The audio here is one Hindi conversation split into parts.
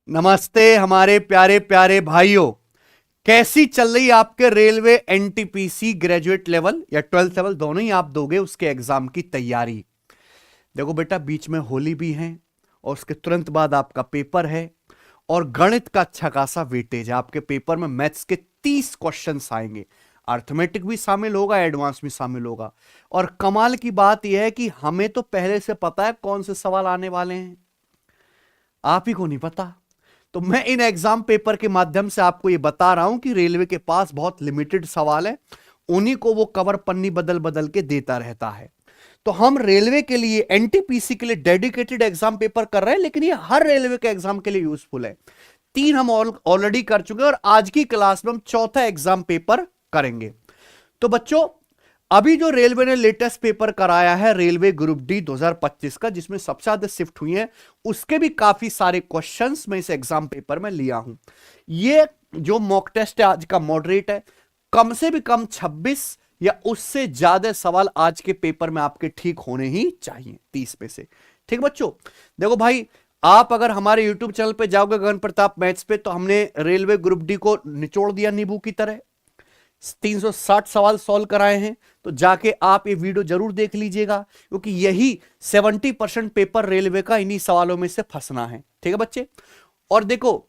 नमस्ते हमारे प्यारे प्यारे भाइयों। कैसी चल रही आपके रेलवे एनटीपीसी ग्रेजुएट लेवल या 12th लेवल दोनों ही आप दोगे उसके एग्जाम की तैयारी। देखो बेटा, बीच में होली भी है और उसके तुरंत बाद आपका पेपर है और गणित का अच्छा खासा वेटेज है। आपके पेपर में मैथ्स के 30 क्वेश्चंस आएंगे, अर्थमेटिक भी शामिल होगा, एडवांस भी शामिल होगा। और कमाल की बात यह है कि हमें तो पहले से पता है कौन से सवाल आने वाले हैं, आप ही को नहीं पता। तो मैं इन एग्जाम पेपर के माध्यम से आपको यह बता रहा हूं कि रेलवे के पास बहुत लिमिटेड सवाल है, उन्हीं को वो कवर पन्नी बदल बदल के देता रहता है। तो हम रेलवे के लिए, एनटीपीसी के लिए डेडिकेटेड एग्जाम पेपर कर रहे हैं, लेकिन ये हर रेलवे के एग्जाम के लिए यूजफुल है। 3 हम ऑलरेडी कर चुके हैं और आज की क्लास में हम चौथा एग्जाम पेपर करेंगे। तो बच्चों, अभी जो रेलवे ने लेटेस्ट पेपर कराया है रेलवे ग्रुप डी 2025 का, जिसमें सबसे ज्यादा शिफ्ट हुई है, उसके भी काफी सारे क्वेश्चंस मैं इस एग्जाम पेपर में लिया हूं। ये जो मॉक टेस्ट है आज का मॉडरेट है, कम से भी कम 26 या उससे ज्यादा सवाल आज के पेपर में आपके ठीक होने ही चाहिए, 30 में से। ठीक बच्चों, देखो भाई, आप अगर हमारे YouTube चैनल पे जाओगे गगन प्रताप मैथ्स पे, तो हमने रेलवे ग्रुप डी को निचोड़ दिया नींबू की तरह। 360 सवाल सॉल्व कराए हैं, तो जाके आप ये वीडियो जरूर देख लीजिएगा, क्योंकि यही 70% पेपर रेलवे का इन्हीं सवालों में से फंसना है। ठीक है बच्चे। और देखो,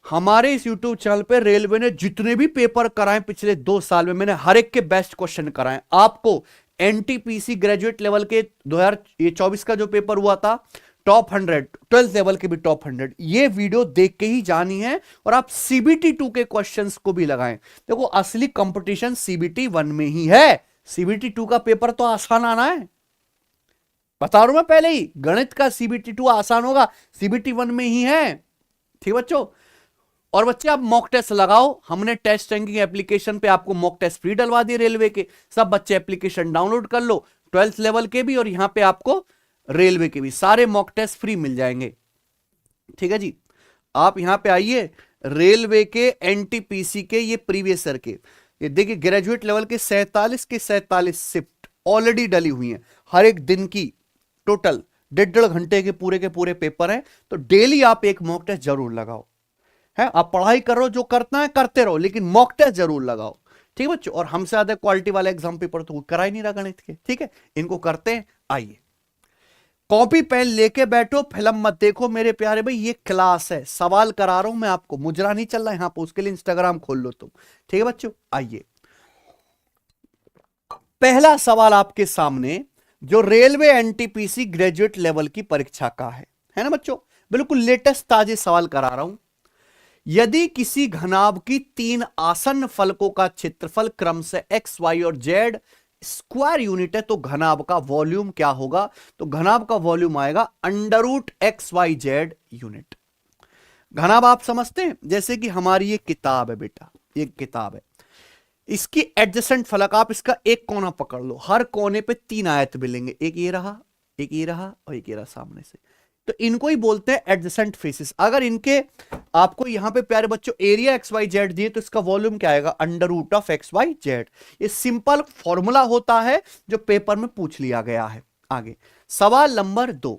हमारे इस YouTube चैनल पे रेलवे ने जितने भी पेपर कराए पिछले 2 साल में, मैंने हर एक के बेस्ट क्वेश्चन कराए। आपको एनटीपीसी ग्रेजुएट लेवल के 2024 का जो पेपर हुआ था, टॉप 100, 12th लेवल के भी टॉप 100, ये वीडियो देख के ही जानी है। और आप सीबीटी 2 के क्वेश्चंस को भी लगाएं। देखो, असली कंपटीशन सीबीटी 1 में ही है। सीबीटी 2 का पेपर तो आसान आना है, बता रहा हूं मैं पहले ही। गणित का सीबीटी 2 आसान होगा, सीबीटी 1 में ही है। ठीक बच्चों। और बच्चे, आप मॉक टेस्ट लगाओ। हमने टेस्ट रैंकिंग एप्लीकेशन पे आपको मॉक टेस्ट फ्री डलवा दिए रेलवे के। सब बच्चे एप्लीकेशन डाउनलोड कर लो, 12th लेवल के भी और यहां पे आपको रेलवे के भी सारे मॉक टेस्ट फ्री मिल जाएंगे। ठीक है जी। आप यहां पे आइए, रेलवे के एनटीपीसी के ये प्रीवियस ईयर के, ये देखिए, ग्रेजुएट लेवल के 47 के 47 शिफ्ट ऑलरेडी डली हुई हैं। हर एक दिन की टोटल 1.5 घंटे के पूरे पेपर हैं। तो डेली आप एक मॉक टेस्ट जरूर लगाओ। है, आप पढ़ाई करो, जो करना है करते रहो, लेकिन मॉक टेस्ट जरूर लगाओ। ठीक है बच्चों। और हमसे ज्यादा क्वालिटी वाले एग्जाम पेपर तो करा ही नहीं रहा गणित के। ठीक है, इनको करते हैं। आइए, कॉपी पेन लेके बैठो, फिल्म मत देखो मेरे प्यारे भाई। ये क्लास है, सवाल करा रहा हूं मैं आपको, मुजरा नहीं चल रहा यहां पर। उसके लिए इंस्टाग्राम खोल लो तुम। ठीक है बच्चों। आइए, पहला सवाल आपके सामने, जो रेलवे एनटीपीसी ग्रेजुएट लेवल की परीक्षा का है ना बच्चों। बिल्कुल लेटेस्ट ताजे सवाल करा रहा हूं। यदि किसी घनाभ की 3 आसन्न फलकों का क्षेत्रफल क्रम से एक्स, वाई और जेड स्क्वायर यूनिट है, तो घनाभ का वॉल्यूम क्या होगा? तो घनाभ का वॉल्यूम आएगा √XYZ यूनिट। घनाभ आप समझते हैं, जैसे कि हमारी ये किताब है बेटा, ये किताब है, इसकी एडजेसेंट फलक, आप इसका एक कोना पकड़ लो, हर कोने पे 3 आयत मिलेंगे। एक ये रहा, एक ये रहा और एक ये रहा सामने से। तो इनको ही बोलते हैं एडजेसेंट फेसेस। अगर इनके आपको यहां पे प्यारे बच्चों एरिया XYZ दिए, तो इसका वॉल्यूम क्या आएगा? √XYZ। ये सिंपल फॉर्मूला होता है जो पेपर में पूछ लिया गया है। आगे सवाल नंबर 2,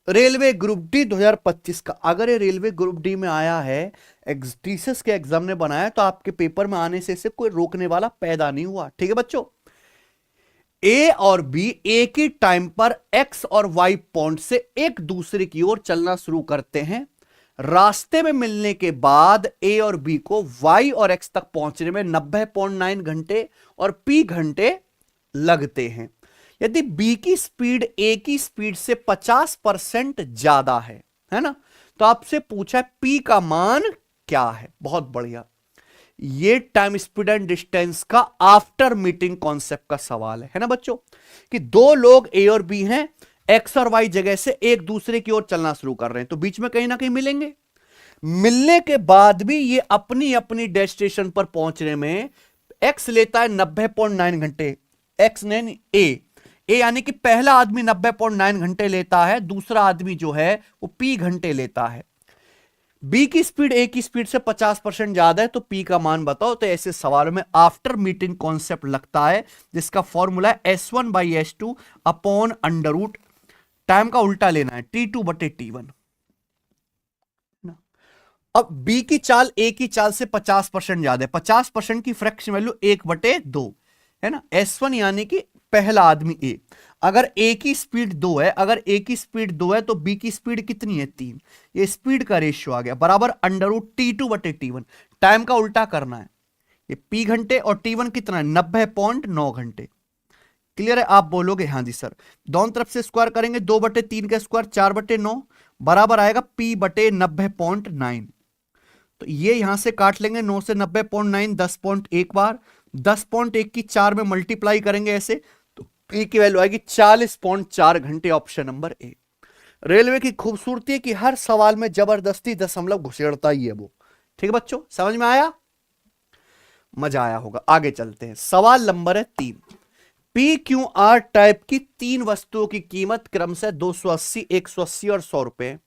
रेलवे ग्रुप डी 2025 का। अगर ये रेलवे ग्रुप डी में आया है, टीसीएस के एग्जाम ने बनाया, तो आपके पेपर में आने से कोई रोकने वाला पैदा नहीं हुआ। ठीक है बच्चों। ए और बी एक ही टाइम पर एक्स और वाई पॉइंट से एक दूसरे की ओर चलना शुरू करते हैं। रास्ते में मिलने के बाद ए और बी को वाई और एक्स तक पहुंचने में 90.9 घंटे और पी घंटे लगते हैं। यदि बी की स्पीड ए की स्पीड से 50% ज्यादा है ना, तो आपसे पूछा है पी का मान क्या है। बहुत बढ़िया। ये टाइम, स्पीड एंड डिस्टेंस का आफ्टर मीटिंग कॉन्सेप्ट का सवाल है ना बच्चों, कि 2 लोग ए और बी हैं, एक्स और वाई जगह से एक दूसरे की ओर चलना शुरू कर रहे हैं, तो बीच में कहीं ना कहीं मिलेंगे। मिलने के बाद भी ये अपनी अपनी डेस्टिनेशन पर पहुंचने में एक्स लेता है 90.9 घंटे। एक्स ने ए यानी कि पहला आदमी 90.9 घंटे लेता है, दूसरा आदमी जो है वो पी घंटे लेता है। बी की स्पीड ए की स्पीड से 50% ज्यादा है, तो पी का मान बताओ। तो ऐसे सवालों में आफ्टर मीटिंग कॉन्सेप्ट लगता है, जिसका फॉर्मूला है S1/S2 upon under root, time का उल्टा लेना है, T2/T1। अब बी की चाल ए की चाल से 50% ज्यादा है, 50% की फ्रैक्शन वैल्यू 1/2 है ना। S1 यानी कि पहला आदमी ए। अगर ए की स्पीड 2 है, अगर ए की स्पीड 2 है तो बी की स्पीड कितनी है 3। ये स्पीड का रेशियो आ गया बराबर √T2/T1। टाइम का उल्टा करना है, ये P घंटे और T1 कितना है 90.9 घंटे। क्लियर है? आप बोलोगे हाँ जी सर। दोनों तरफ से स्क्वायर करेंगे, 2/3 का स्क्वायर 4/9 बराबर आएगा P/90.9। तो ये यहां से काट लेंगे, 9 से 90.9 10.1 बार, 10.1 की 4 में मल्टीप्लाई करेंगे ऐसे, तो P की वैल्यू आएगी 40.4 घंटे। Option number A. रेलवे की खूबसूरती है कि हर सवाल में जबरदस्ती दशमलव घुसेड़ता ही है वो। ठीक है बच्चों, समझ में आया? मजा आया होगा। आगे चलते हैं, सवाल नंबर है 3। PQR टाइप की 3 वस्तुओं की कीमत क्रमशः 280, 180 और 100 रुपए।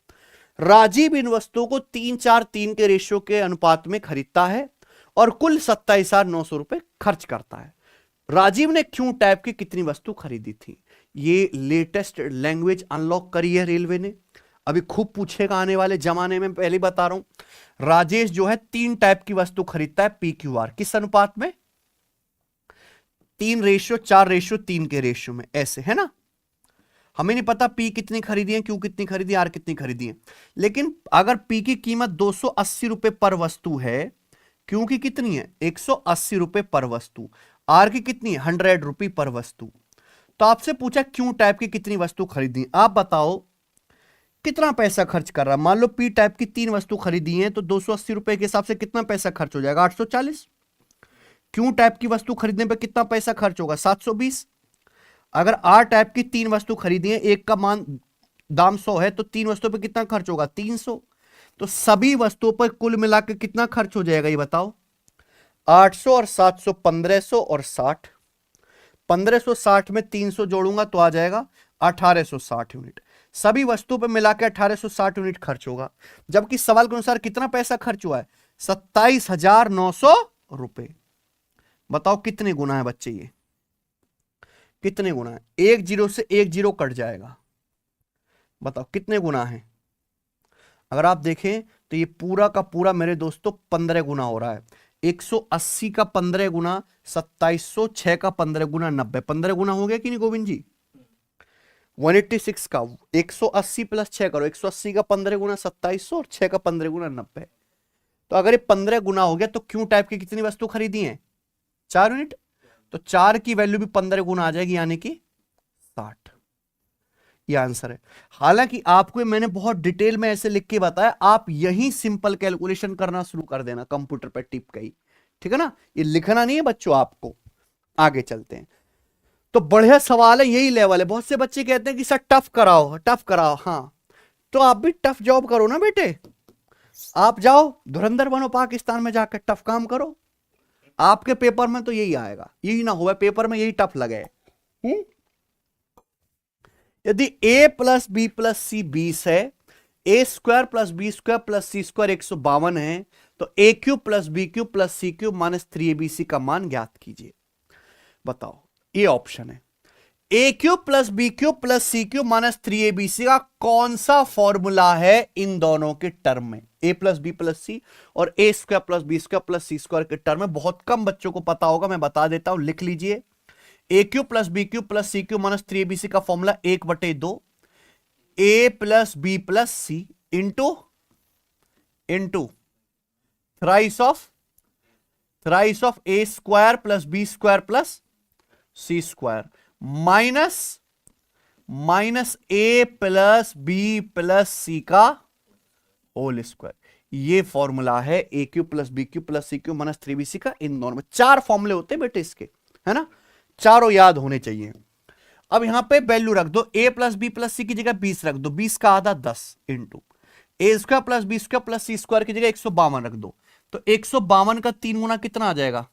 राजीव इन वस्तुओं को 3-4-3 के रेशियो के अनुपात में खरीदता है और कुल 27,900 रुपए खर्च करता है। राजीव ने क्यू टाइप की कितनी वस्तु खरीदी थी? ये लेटेस्ट लैंग्वेज अनलॉक करी है रेलवे ने, अभी खूब पूछेगा आने वाले जमाने में। पहले बता रहा हूं, राजेश जो है 3 टाइप की वस्तु खरीदता है PQR किस अनुपात में? 3:4:3 के रेशियो में, ऐसे है ना। हमें नहीं पता P कितनी खरीदी है, Q कितनी खरीदी है, R कितनी खरीदी है, लेकिन अगर P की कीमत 280 रुपए पर वस्तु है, Q की कितनी है 180 रुपए पर वस्तु, R की कितनी है 100 रुपए पर वस्तु। तो आपसे पूछा Q टाइप की कितनी वस्तु खरीदी, आप बताओ कितना पैसा खर्च कर रहा। मान लो P टाइप की 3 वस्तु खरीदी है तो 280 रुपए के हिसाब से कितना पैसा खर्च हो जाएगा 840। Q टाइप की वस्तु खरीदने पे कितना पैसा खर्च होगा 720। अगर R टाइप की 3 वस्तु खरीदी है, एक का मान दाम 100 है तो 3 वस्तुओं पे कितना खर्च होगा 300। तो सभी वस्तुओं पर कुल मिलाकर कितना खर्च हो जाएगा ये बताओ? 800 और 700 1500 और 60। 1560 में 300 जोड़ूंगा तो आ जाएगा 1860 यूनिट। सभी वस्तुओं पर मिलाकर 1860 यूनिट खर्च होगा, जबकि सवाल के अनुसार कितना पैसा खर्च हुआ है 27,900 रुपए। बताओ कितने गुना है बच्चे, ये कितने गुना है? 1 0 से 1 0 कट जाएगा, बताओ कितने गुना है? अगर आप देखें तो ये पूरा का पूरा मेरे दोस्तों 15 गुना हो रहा है। 180 का 15 गुना 2700, 6 का 15 गुना 90, 15 गुना हो गया कि नहीं गोविंद जी? 186 का 180 प्लस 6 करो, 180 का 15 गुना 2700 और 6 का 15 गुना 90। तो अगर ये 15 गुना हो गया तो क्यू टाइप की कितनी वस्तु खरीदी है 4 यूनिट, तो 4 की वैल्यू भी 15 गुना आ जाएगी यानी कि 60। ये आंसर है। हालांकि आपको मैंने बहुत डिटेल में ऐसे लिख के बताया, आप यही सिंपल कैलकुलेशन करना शुरू कर देना कंप्यूटर पर टिप का ही, ठीक है ना, ये लिखना नहीं है बच्चों आपको। आगे चलते हैं, तो बढ़िया सवाल है, यही लेवल है। बहुत से बच्चे कहते हैं कि सर टफ कराओ टफ कराओ, हाँ तो आप भी टफ जॉब करो ना बेटे, आप जाओ धुरंधर बनो, पाकिस्तान में जाकर टफ काम करो। आपके पेपर में तो यही आएगा, यही ना हुआ पेपर में यही टफ लगे। यदि a प्लस बी प्लस सी 20 है, a² plus b² plus c² 152 है, तो a³ plus b³ plus c³ minus 3abc का मान ज्ञात कीजिए। बताओ, ये ऑप्शन है a³ plus b³ plus c³ minus 3abc का कौन सा फॉर्मूला है इन दोनों के टर्म में, a प्लस बी प्लस सी और a² plus b² plus c² के टर्म में। बहुत कम बच्चों को पता होगा, मैं बता देता हूं, लिख लीजिए। a³ plus b³ plus c³ minus 3abc का formula 1/2 a plus B plus C into thrice of a² plus b² plus c² minus a plus B plus C का होल स्क्वायर। ये फॉर्मूला है a³ plus b³ plus c³ minus 3bc का। इन दोनों में 4 फॉर्मूले होते हैं बेटे इसके, है ना, चारों याद होने चाहिए। अब यहां पे वैल्यू रख दो, a प्लस बी प्लस सी की जगह 20 रख दो, 20 का आधा 10 into a² plus b² plus c² की जगह 152 रख दो, तो 152 का 3 गुना कितना आ जाएगा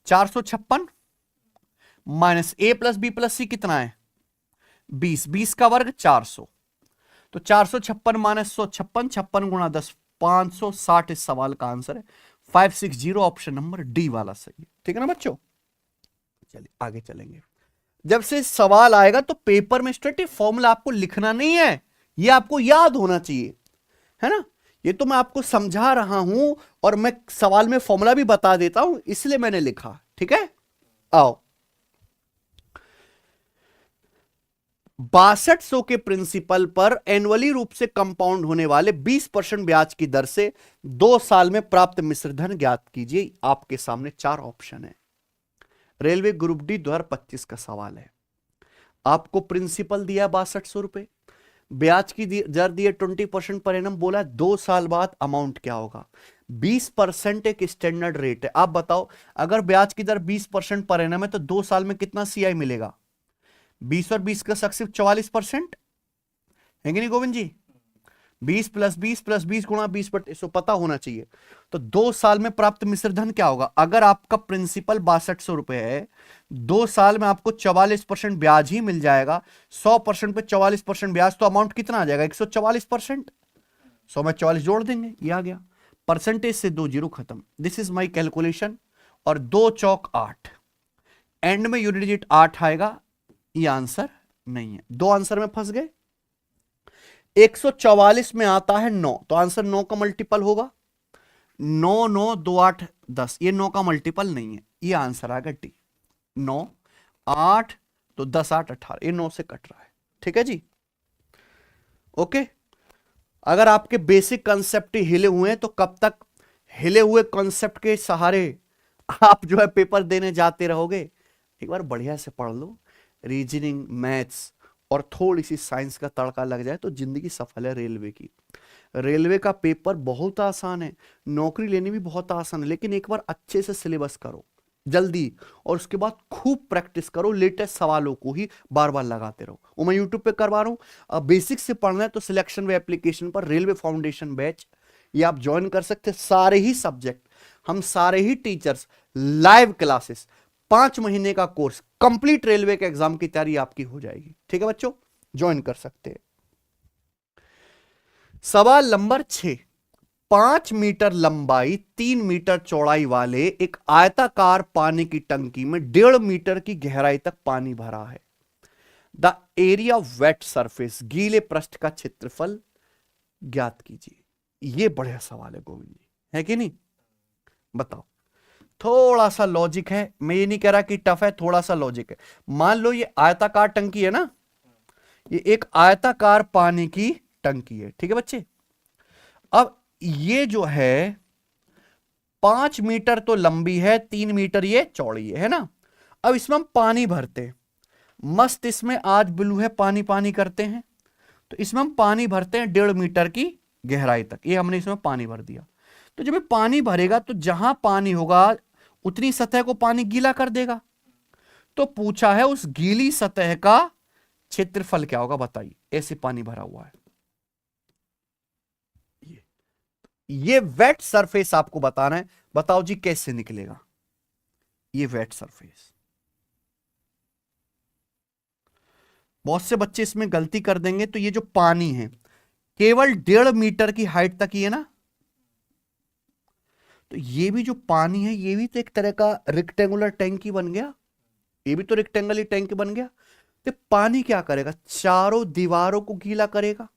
456 minus a plus B plus C कितना है 20, 20 का वर्ग 400, तो 456 माइनस 156, 56 गुना 10 560 इस सवाल का आंसर है 560। ऑप्शन नंबर डी वाला सही है। ठीक है ना बच्चों, चलिए आगे चलेंगे। जब से सवाल आएगा तो पेपर में स्ट्रेट फॉर्मूला आपको लिखना नहीं है, ये आपको याद होना चाहिए, है ना। ये तो मैं आपको समझा रहा हूं और मैं सवाल में फॉर्मूला भी बता देता हूं, इसलिए मैंने लिखा। ठीक है, आओ। 6200 के प्रिंसिपल पर एनुअली रूप से कंपाउंड होने वाले 20% ब्याज की दर से 2 साल में प्राप्त मिश्रधन ज्ञात कीजिए। आपके सामने 4 ऑप्शन है। रेलवे ग्रुप डी 2025 का सवाल है। आपको प्रिंसिपल दिया 6200 रुपए, ब्याज की दर दी है 20% पर एनम, बोला 2 साल बाद अमाउंट क्या होगा। 20% एक स्टैंडर्ड रेट है। आप बताओ, अगर ब्याज की दर 20% पर एनम है तो 2 साल में कितना सीआई मिलेगा? 20 और 20 का सक्सेस 44% है कि नहीं गोविंद जी? 20 प्लस 20 प्लस 20 गुणा 20 बटे 100 पता होना चाहिए। तो 2 साल में प्राप्त मिश्रधन क्या होगा? अगर आपका प्रिंसिपल 6200 रुपए है, 2 साल में आपको 44% ब्याज ही मिल जाएगा। 100% पे 44% ब्याज, तो अमाउंट कितना आ जाएगा? 144%। 100 में 44 जोड़ देंगे, ये आ गया। परसेंटेज से 2 जीरो खत्म। This is my calculation. और 2 चौक 8, एंड में यूनिट डिजिट 8 आएगा। ये आंसर नहीं है। 2 आंसर में फंस गए। 144 में आता है 9, तो आंसर 9 का मल्टीपल होगा। 9 9 2 8 10, ये 9 का मल्टीपल नहीं है, ये आंसर आएगा डी। 9 8 तो 10 8 18, ये 9 से कट रहा है। ठीक है जी, ओके। अगर आपके बेसिक कंसेप्ट ही हिले हुए हैं तो कब तक हिले हुए कॉन्सेप्ट के सहारे आप जो है पेपर देने जाते रहोगे? एक बार बढ़िया से पढ़ लो, रीजनिंग, मैथ्स और थोड़ी सी साइंस का तड़का लग जाए तो जिंदगी सफल है रेलवे की। रेलवे का पेपर बहुत आसान है, नौकरी लेनी भी बहुत आसान है, लेकिन एक बार अच्छे से सिलेबस करो जल्दी, और उसके बाद खूब प्रैक्टिस करो, लेटेस्ट सवालों को ही बार बार लगाते रहो। वो मैं यूट्यूब पे करवा रहा हूँ। बेसिक से पढ़ना है तो सिलेक्शन वे एप्लीकेशन पर रेलवे फाउंडेशन बैच ये आप ज्वाइन कर सकते हैं। सारे ही सब्जेक्ट, हम सारे ही टीचर्स, लाइव क्लासेस, 5 महीने का कोर्स, कंप्लीट रेलवे के एग्जाम की तैयारी आपकी हो जाएगी। ठीक है बच्चों, ज्वाइन कर सकते हैं। सवाल नंबर 6, 5 मीटर लंबाई 3 मीटर चौड़ाई वाले एक आयताकार पानी की टंकी में 1.5 मीटर की गहराई तक पानी भरा है। The area of wet surface, गीले पृष्ठ का क्षेत्रफल ज्ञात कीजिए। यह बढ़िया सवाल है गोविंद जी, है कि नहीं? बताओ। थोड़ा सा लॉजिक है, मैं ये नहीं कह रहा कि टफ है, थोड़ा सा लॉजिक है। मान लो ये आयताकार टंकी है ना, ये एक आयताकार पानी की टंकी है। ठीक है बच्चे, अब ये जो है 5 मीटर तो लंबी है, 3 मीटर ये चौड़ी है ना। अब इसमें हम पानी भरते हैं, मस्त इसमें आज ब्लू है, पानी पानी करते हैं, तो इसमें हम पानी भरते हैं 1.5 मीटर की गहराई तक। ये हमने इसमें पानी भर दिया। तो जब ये पानी भरेगा तो जहां पानी होगा उतनी सतह को पानी गीला कर देगा। तो पूछा है उस गीली सतह का क्षेत्रफल क्या होगा, बताइए। ऐसे पानी भरा हुआ है, ये वेट सरफेस आपको बताना है। बताओ जी कैसे निकलेगा ये वेट सरफेस? बहुत से बच्चे इसमें गलती कर देंगे। तो ये जो पानी है केवल 1.5 मीटर की हाइट तक ही है ना, तो ये भी जो पानी है ये भी तो एक तरह का रेक्टेंगुलर टैंक ही बन गया, ये भी तो रेक्टेंगल टैंक बन गया। तो पानी क्या करेगा? चारों दीवारों को गीला करेगा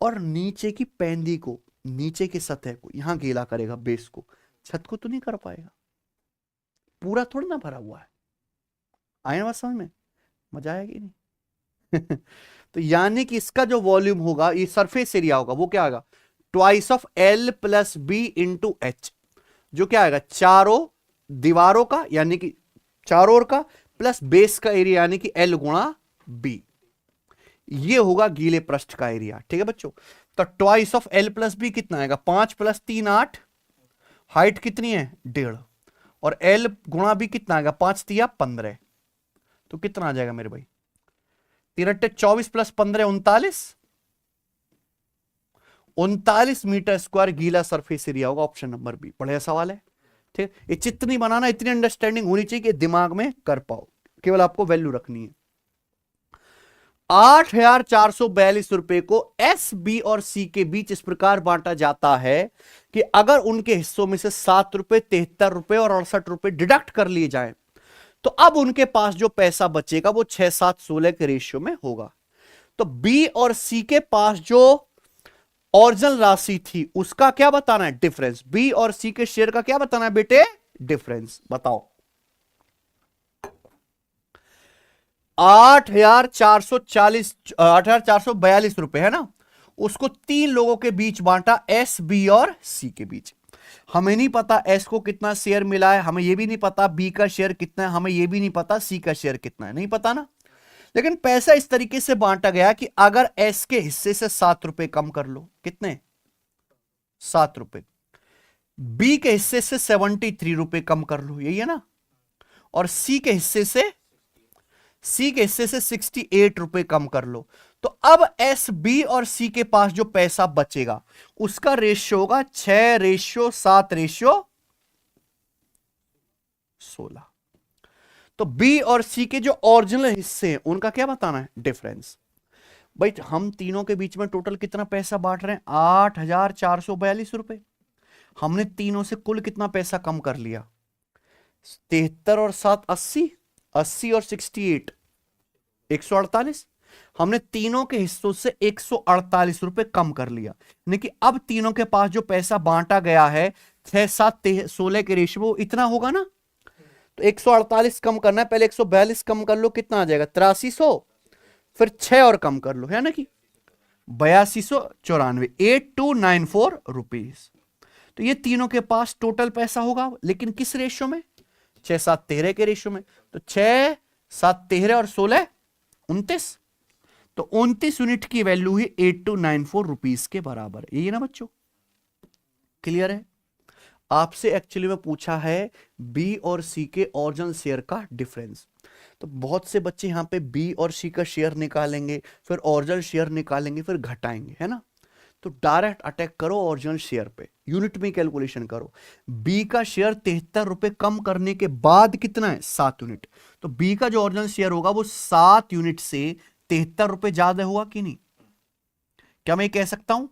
और नीचे की पैंदी को, नीचे की सतह को यहां गीला करेगा, बेस को। छत को तो नहीं कर पाएगा, पूरा थोड़ा ना भरा हुआ है। आए ना बात समझ में? मजा आएगी नहीं? तो यानी कि इसका जो वॉल्यूम होगा, ये सरफेस एरिया होगा, वो क्या आएगा? Twice of L plus B into H, जो क्या आएगा? चारों दीवारों का यानी कि चारों ओर का प्लस बेस का एरिया यानी कि एल गुणा बी, ये होगा गीले पृष्ठ का एरिया। ठीक है बच्चों, तो twice of L plus B कितना आएगा? 5 प्लस 3 8, हाइट कितनी है? 1.5, और एल गुणा बी कितना आएगा? 5 तिया 15, तो कितना आ जाएगा मेरे भाई? 3 24 प्लस 15 39, 39 मीटर स्क्वायर गीला सरफेस एरिया होगा। Option number B. बढ़िया सवाल है। ठीक, ये चित्र नहीं बनाना, इतनी अंडरस्टैंडिंग होनी चाहिए कि दिमाग में कर पाओ, केवल आपको वैल्यू रखनी है। 8,442 रुपए को एस, बी और सी के बीच इस प्रकार बांटा जाता है कि अगर उनके हिस्सों में से 7 रुपए, 73 रुपए और 68 रुपए डिडक्ट कर लिए जाएं, तो अब उनके पास जो पैसा बचेगा वो 6 7 16 के रेशियो में होगा। तो बी और सी के पास जो ओरिजिनल राशि थी उसका क्या बताना है, डिफरेंस। बी और सी के शेयर का क्या बताना है बेटे, डिफरेंस। बताओ 8,442 रुपए है ना, उसको 3 लोगों के बीच बांटा, एस, बी और सी के बीच। हमें नहीं पता एस को कितना शेयर मिला है, हमें यह भी नहीं पता बी का शेयर कितना है, हमें यह भी नहीं पता सी का शेयर कितना है, नहीं पता ना। लेकिन पैसा इस तरीके से बांटा गया कि अगर एस के हिस्से से 7 रुपए कम कर लो, कितने, 7 रुपए, बी के हिस्से से 73 रुपए कम कर लो, यही है ना, और सी के हिस्से से 68 रुपए कम कर लो। तो अब एस, बी और सी के पास जो पैसा बचेगा उसका रेशियो होगा 6:7:16। तो बी और सी के जो ओरिजिनल हिस्से हैं उनका क्या बताना है, डिफरेंस। भाई हम तीनों के बीच में टोटल कितना पैसा बांट रहे हैं, 8,442 रुपए। हमने तीनों से कुल कितना पैसा कम कर लिया, 73 और 7 80, 80 और 68 148। हमने तीनों के हिस्सों से 148 रुपए कम कर लिया, यानी कि अब तीनों के पास जो पैसा बांटा गया है 6:7:16 के रेशियो वो इतना होगा ना। तो 148 कम करना है, पहले 142 कम कर लो, कितना आ जाएगा 8300, फिर 6 और कम कर लो, है ना कि 8294, 8294 रुपीज। तो ये तीनों के पास टोटल पैसा होगा, लेकिन किस रेशियो में, 6:7:13 के रेशियो में। तो 6:7:13 और 16 29, तो 29 यूनिट की वैल्यू ही 8294 रुपीज के बराबर है। यही ना बच्चों, क्लियर है। आपसे एक्चुअली में पूछा है बी और सी के ओरिजिनल शेयर का डिफरेंस। तो बहुत से बच्चे यहां पे बी और सी का शेयर निकालेंगे, फिर ओरिजिनल शेयर निकालेंगे, फिर घटाएंगे, है ना। तो डायरेक्ट अटैक करो ओरिजिनल शेयर पे, यूनिट में कैलकुलेशन करो। बी का शेयर 73 रुपए कम करने के बाद कितना है, 7 यूनिट। तो बी का जो ओरिजिनल शेयर होगा वो 7 यूनिट से 73 रुपए ज्यादा हुआ कि नहीं। क्या मैं कह सकता हूं,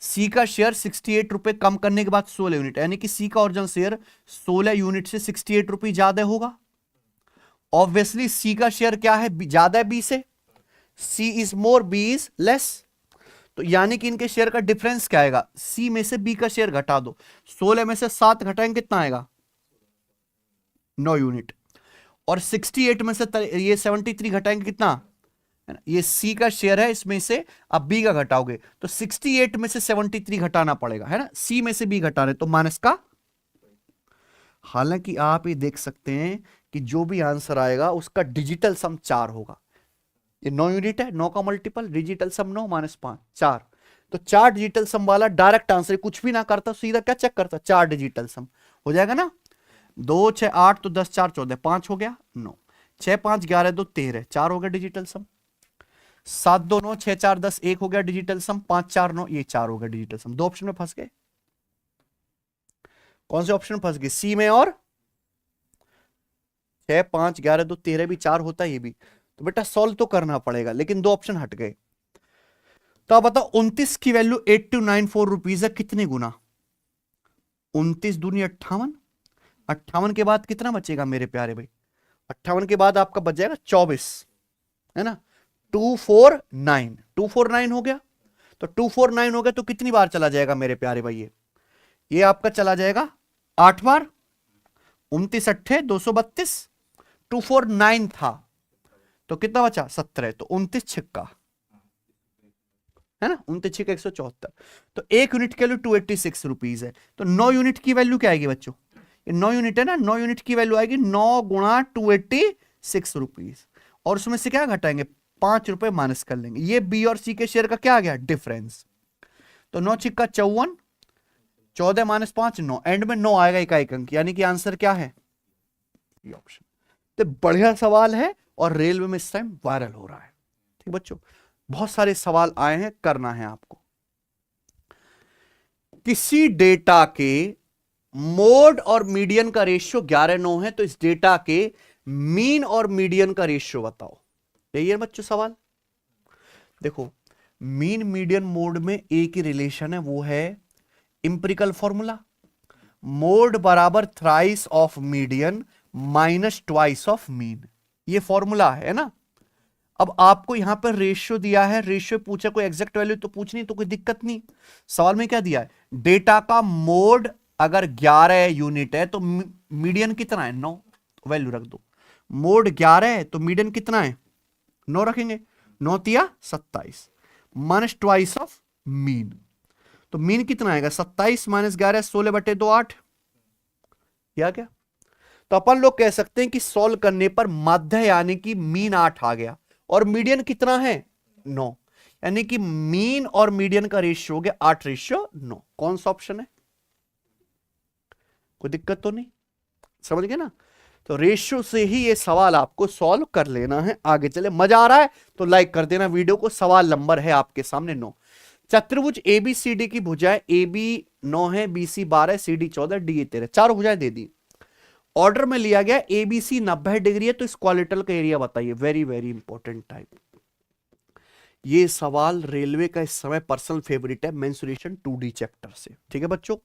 सी का शेयर 68 रुपए कम करने के बाद 16 यूनिट, यानी कि सी का ओरिजिनल शेयर 16 यूनिट से 68 रुपए ज्यादा होगा। ऑब्वियसली सी का शेयर क्या है, ज्यादा है बी से, C is more, B is less. तो यानी कि इनके शेयर का डिफरेंस क्या आएगा, सी में से बी का शेयर घटा दो, 16 में से 7 घटाएंगे कितना आएगा, 9 यूनिट। और 68 में से ये 73 घटाएंगे कितना, ये सी का शेयर है, इसमें से अब बी का घटाओगे तो 68 में से 73 घटाना पड़ेगा, है ना, सी में से बी घटाने, तो माइनस का। हालांकि आप ये देख सकते हैं कि जो भी आंसर आएगा उसका डिजिटल सम 4 होगा। ये 9 यूनिट है, 9 का मल्टीपल, डिजिटल सम 9 -5 4। तो 4 डिजिटल सम वाला डायरेक्ट आंसर, कुछ भी ना करता, सीधा क्या चेक करता, 4 डिजिटल सम हो जाएगा ना। 2 6 8 तो 10 4 14, 5 हो गया 9, 6 5 11 2 13, 4 हो गया डिजिटल सम। 7 2 9, 6 4 10, 1 हो गया डिजिटल सम, 5 4 9, ये 4 हो गया डिजिटल सम। 2 ऑप्शन में फंस गए, कौन से ऑप्शन में फंस गए, सी में, और 6 5 11 2 13 भी 4 होता है ये भी। तो बेटा सॉल्व तो करना पड़ेगा, लेकिन 2 ऑप्शन हट गए। तो आप बताओ 29 की वैल्यू 8294 रुपीज है, कितने गुना, 29 दूनी 58, 58 के बाद कितना बचेगा मेरे प्यारे भाई, 58 के बाद आपका बच जाएगा 24, है ना, 249, 249 हो गया। तो 249 हो गया तो कितनी बार चला जाएगा मेरे प्यारे भाई, ये आपका चला जाएगा 8 बार, 29 8 232, 249 था तो कितना बचा 17, तो 29 छिक्का, है ना, 29 छिक्का 174। तो 1 यूनिट की वैल्यू 286 रुपीज है। तो 9 यूनिट की वैल्यू क्या आएगी बच्चों, ये 9 यूनिट है ना, 9 यूनिट की वैल्यू आएगी 9 गुणा 286 रुपीज, और उसमें से क्या घटाएंगे, 5 रुपए माइनस कर लेंगे। ये बी और सी के शेयर का क्या आ गया, डिफरेंस। तो 9 छिक्का 54, 14 -5 9, एंड में 9 आएगा इकाई अंक, यानी कि आंसर क्या है, ये ऑप्शन। तो बढ़िया सवाल है और रेलवे में इस टाइम वायरल हो रहा है। ठीक बच्चों, बहुत सारे सवाल आए हैं, करना है आपको। किसी डेटा के मोड और मीडियन का रेशियो 11:9 है, तो इस डेटा के मीन और मीडियन का रेशियो बताओ। यही है बच्चों सवाल। देखो मीन मीडियन मोड में एक ही रिलेशन है, वो है इंपेरिकल फॉर्मूला, मोड बराबर thrice of median minus twice of mean, ये फॉर्मूला है ना। अब आपको यहां पर रेशियो दिया है, रेशियो पूछा, कोई एग्जैक्ट वैल्यू तो पूछनी, तो कोई दिक्कत नहीं। सवाल में क्या दिया है, डेटा का मोड अगर 11 यूनिट है तो मीडियन कितना है, 9, वैल्यू रख दो। मोड 11 है तो मीडियन कितना है, 9 रखेंगे। 9 तिया 27 माइनस ट्वाइस ऑफ मीन, तो मीन कितना आएगा, 27 माइनस 11, 16/2 8, या क्या। तो अपन लोग कह सकते हैं कि सॉल्व करने पर माध्य यानी कि मीन 8 आ गया, और मीडियन कितना है, 9, यानी कि मीन और मीडियन का रेशियो हो गया 8:9। कौन सा ऑप्शन है, कोई दिक्कत तो नहीं, समझ गए ना। तो रेशियो से ही ये सवाल आपको सॉल्व कर लेना है। आगे चले, मजा आ रहा है तो लाइक कर देना वीडियो को। सवाल नंबर है आपके सामने 9। चतुर्भुज एबीसीडी की भुजाएं AB 9 है, BC 12, CD 14, DE 13, चारों भुजाएं दे दी। ऑर्डर में लिया गया ABC 90 डिग्री है, तो इस क्वालिटल का एरिया बताइए। Very very important type. ये सवाल रेलवे का इस समय पर्सनल फेवरेट है, मेंसुरेशन 2D चैप्टर से। ठीक है बच्चों,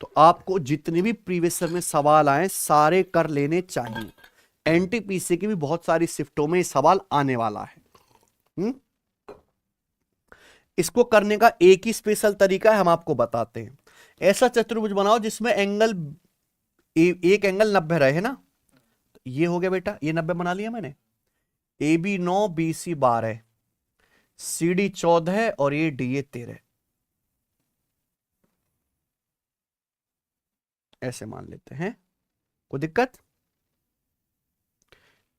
तो आपको जितने भी प्रीवियस ईयर में सवाल आए सारे कर लेने चाहिए। एनटीपीसी की भी बहुत सारी शिफ्टों में सवाल आने वाला है। इसको करने का एक ही स्पेशल तरीका है, हम आपको बताते हैं। ऐसा चतुर्भुज बनाओ जिसमें एंगल एक एंगल 90 रहे, है ना। तो ये हो गया बेटा, ये 90 बना लिया मैंने। AB 9, BC 12, CD 14 और ये DE 13, ऐसे मान लेते हैं, कोई दिक्कत।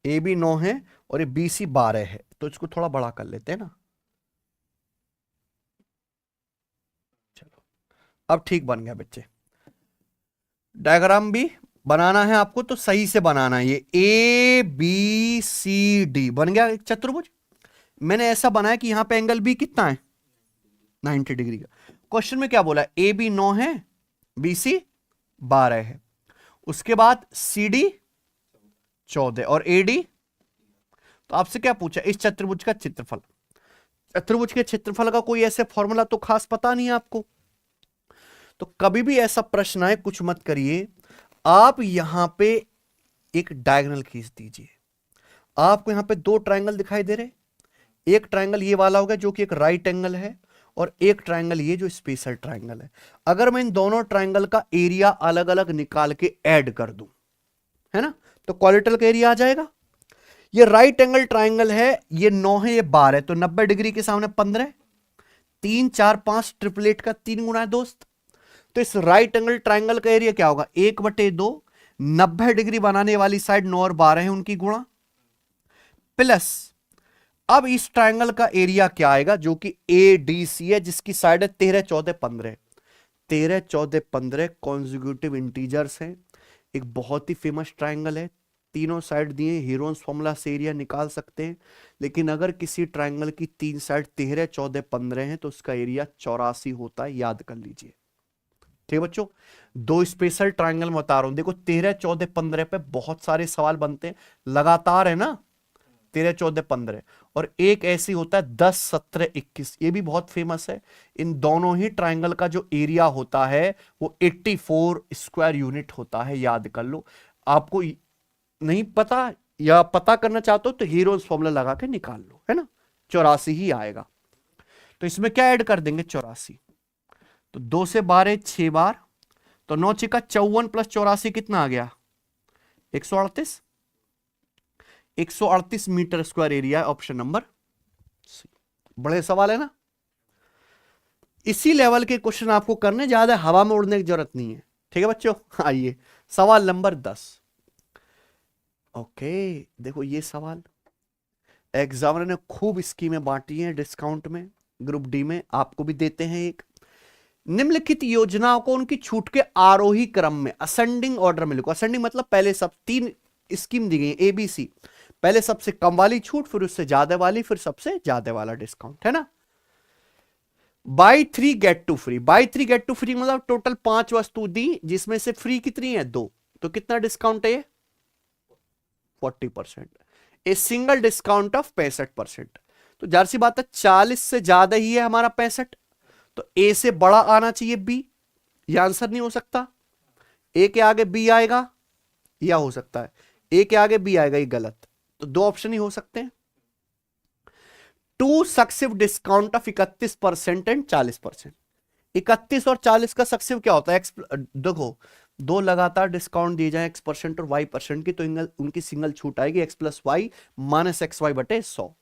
AB 9 है और ये BC 12 है, तो इसको थोड़ा बड़ा कर लेते हैं ना। चलो, अब ठीक बन गया बच्चे। डायग्राम भी बनाना है आपको तो सही से बनाना है। ये ABCD बन गया एक चतुर्भुज। मैंने ऐसा बनाया कि यहां पे एंगल B कितना है, 90 डिग्री का। क्वेश्चन में क्या बोला है, AB 9 है, BC 12 है, उसके बाद CD 14 और AD। तो आपसे क्या पूछा, इस चतुर्भुज का क्षेत्रफल। चतुर्भुज के क्षेत्रफल का कोई ऐसे फॉर्मूला तो खास पता नहीं है आपको। तो कभी भी ऐसा प्रश्न आए कुछ मत करिए, आप यहां पे एक डायगोनल खींच दीजिए। आपको यहां पे दो ट्रायंगल दिखाई दे रहे, एक ट्रायंगल ये वाला होगा जो कि एक राइट एंगल है, और एक ट्रायंगल ये जो स्पेशल ट्रायंगल है। अगर मैं इन दोनों ट्रायंगल का एरिया अलग अलग निकाल के ऐड कर दूं, है ना, तो क्वाड्रेटल का एरिया आ जाएगा। ये राइट एंगल ट्रायंगल है, ये 9 है, ये 12 है, तो 90 डिग्री के सामने 15, 3 4 5 ट्रिपलेट का 3 गुना है दोस्त। तो इस राइट एंगल ट्रायंगल का एरिया क्या होगा, 1/2, 90 डिग्री बनाने वाली साइड 9 और 12 है उनकी गुणा, प्लस अब इस ट्रायंगल का एरिया क्या आएगा जो कि ADC है, जिसकी साइड है 13 14 15, 13 14 15 कॉन्जिक्यूटिव इंटीजर्स हैं। एक बहुत ही फेमस ट्रायंगल है, तीनों साइड दिए, हीरोन्स फॉर्मूला से एरिया निकाल सकते हैं। लेकिन अगर किसी ट्रायंगल की तीन साइड 13 14 15 है तो उसका एरिया 84 होता है, याद कर लीजिए। ठीक है बच्चों, दो स्पेशल ट्रायंगल में बता रहा हूं, देखो 13 14 15 पे बहुत सारे सवाल बनते हैं लगातार, है ना, 13 14 15, और एक ऐसी होता है 10 17 21, ये भी बहुत फेमस है। इन दोनों ही ट्रायंगल का जो एरिया होता है वो 84 स्क्वायर यूनिट होता है, याद कर लो। आपको नहीं पता या पता करना चाहते हो तो हीरोज फॉर्मूला लगा के निकाल लो, है ना, 84 ही आएगा। तो इसमें क्या ऐड कर देंगे, 84, तो 2 से 12 6 बार, तो 9 6 54 प्लस 84 कितना आ गया, 138, 138 मीटर स्क्वायर एरिया है ऑप्शन नंबर सी। बड़े सवाल है ना, इसी लेवल के क्वेश्चन आपको करने, ज्यादा हवा में उड़ने की जरूरत नहीं है। ठीक है बच्चों, आइए सवाल नंबर 10। ओके, देखो ये सवाल एग्जामिनर ने खूब स्कीमें बांटी हैं डिस्काउंट में, ग्रुप डी में आपको भी देते हैं एक। निम्नलिखित योजनाओं को उनकी छूट के आरोही क्रम में असेंडिंग ऑर्डर में लिखो। असेंडिंग मतलब पहले सब 3 स्कीम दी गई ABC, पहले सबसे कम वाली छूट, फिर उससे ज्यादा वाली, फिर सबसे ज्यादा वाला डिस्काउंट, है ना। Buy 3 get 2 free, buy 3 get 2 free मतलब टोटल 5 वस्तु दी, जिसमें से फ्री कितनी है, 2, तो कितना डिस्काउंट है, 40%। A single discount of 65%। तो जाहिर सी बात है 40 से ज्यादा ही है हमारा 65, तो ए से बड़ा आना चाहिए बी, यह आंसर नहीं हो सकता। ए के आगे बी आएगा, या हो सकता है ए के आगे बी आएगा, ये गलत। तो दो ऑप्शन ही हो सकते हैं, two successive discount of 31% and 40%। 31 और 40 का सक्सेसिव क्या होता है? एक्स, देखो दो लगातार डिस्काउंट दिए जाए x% और y% की, तो उनकी सिंगल छूट आएगी x plus y minus x y बटे 100।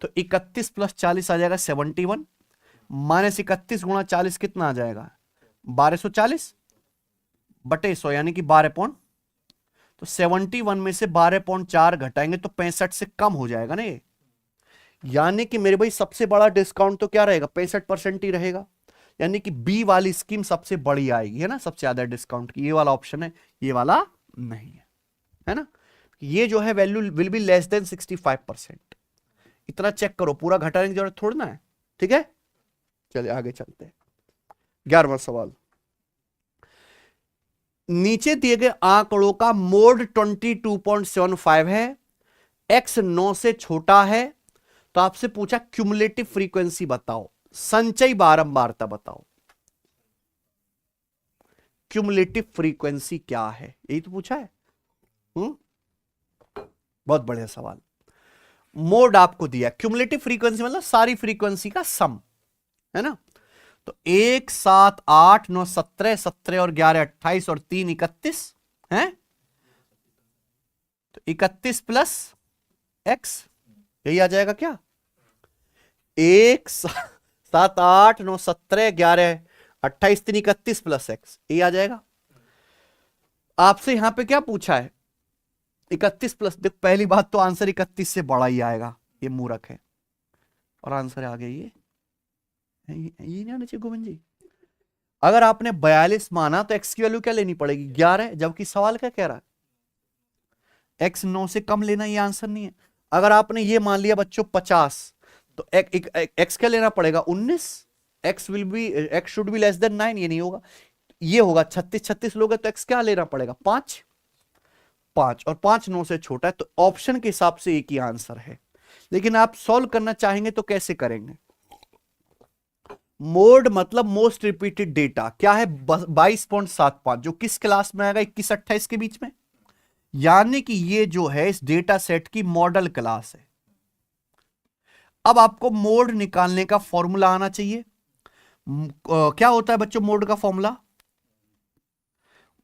तो 31 प्लस 40 आ जाएगा 71, माइनस 31 गुणा 40 कितना आ जाएगा? 1240 बटे 100 यानी कि 12 पॉइंट। तो 71 में से 12.4 घटाएंगे तो 65 से कम हो जाएगा ना ये। यानी कि मेरे भाई सबसे बड़ा डिस्काउंट तो क्या रहेगा? 65% ही रहेगा। यानी कि बी वाली स्कीम सबसे बड़ी आएगी, है ना, सबसे ज्यादा डिस्काउंट की। ये वाला ऑप्शन है, ये वाला नहीं है ना। ये जो है value will be less than 65%। इतना चेक करो, पूरा घटाने की जरूरत थोड़ी ना है। ठीक है, चलिए आगे चलते हैं। 11वां सवाल, नीचे दिए गए आंकड़ों का मोड 22.75 है, x 9 से छोटा है, तो आपसे पूछा क्यूमुलेटिव फ्रीक्वेंसी बताओ, संचयी बारंबारता बताओ। क्यूमुलेटिव फ्रीक्वेंसी क्या है, यही तो पूछा है। बहुत बढ़िया सवाल। मोड आपको दिया, क्यूमुलेटिव फ्रीक्वेंसी मतलब सारी फ्रीक्वेंसी का सम, है ना। तो 1 7 8 9 17, 17 और 11 28 और 3 31 है। तो 31 प्लस एक्स, यही आ जाएगा क्या? 1 7 8 9 17 11 28 3 31 प्लस एक्स, यही आ जाएगा। आपसे यहां पे क्या पूछा है? 31 प्लस, देखो पहली बात तो आंसर 31 से बड़ा ही आएगा, ये मूर्ख है। और आंसर आ गया ये नहीं आना चाहिए गोविंद जी। अगर आपने 42 माना तो एक्स की वैल्यू क्या लेनी पड़ेगी? 11, जबकि सवाल क्या कह रहा है? एक्स 9 से कम लेना, ये आंसर नहीं है। अगर आपने ये मान लिया बच्चों 50, तो एक्स क्या लेना पड़ेगा? 19। X should be less than 9, ये नहीं होगा, ये होगा 36। 36 लोगे तो एक्स क्या लेना पड़ेगा? 5। 5 और 5 9 से छोटा है, तो ऑप्शन के हिसाब से एक ही आंसर है। लेकिन आप सॉल्व करना चाहेंगे तो कैसे करेंगे? मोड मतलब मोस्ट रिपीटेड डेटा, क्या है? 22.75, जो किस क्लास में आएगा? 21 28 के बीच में। यानी कि ये जो है इस डेटा सेट की मॉडल क्लास है। अब आपको मोड निकालने का फॉर्मूला आना चाहिए। क्या होता है बच्चों मोड का फॉर्मूला?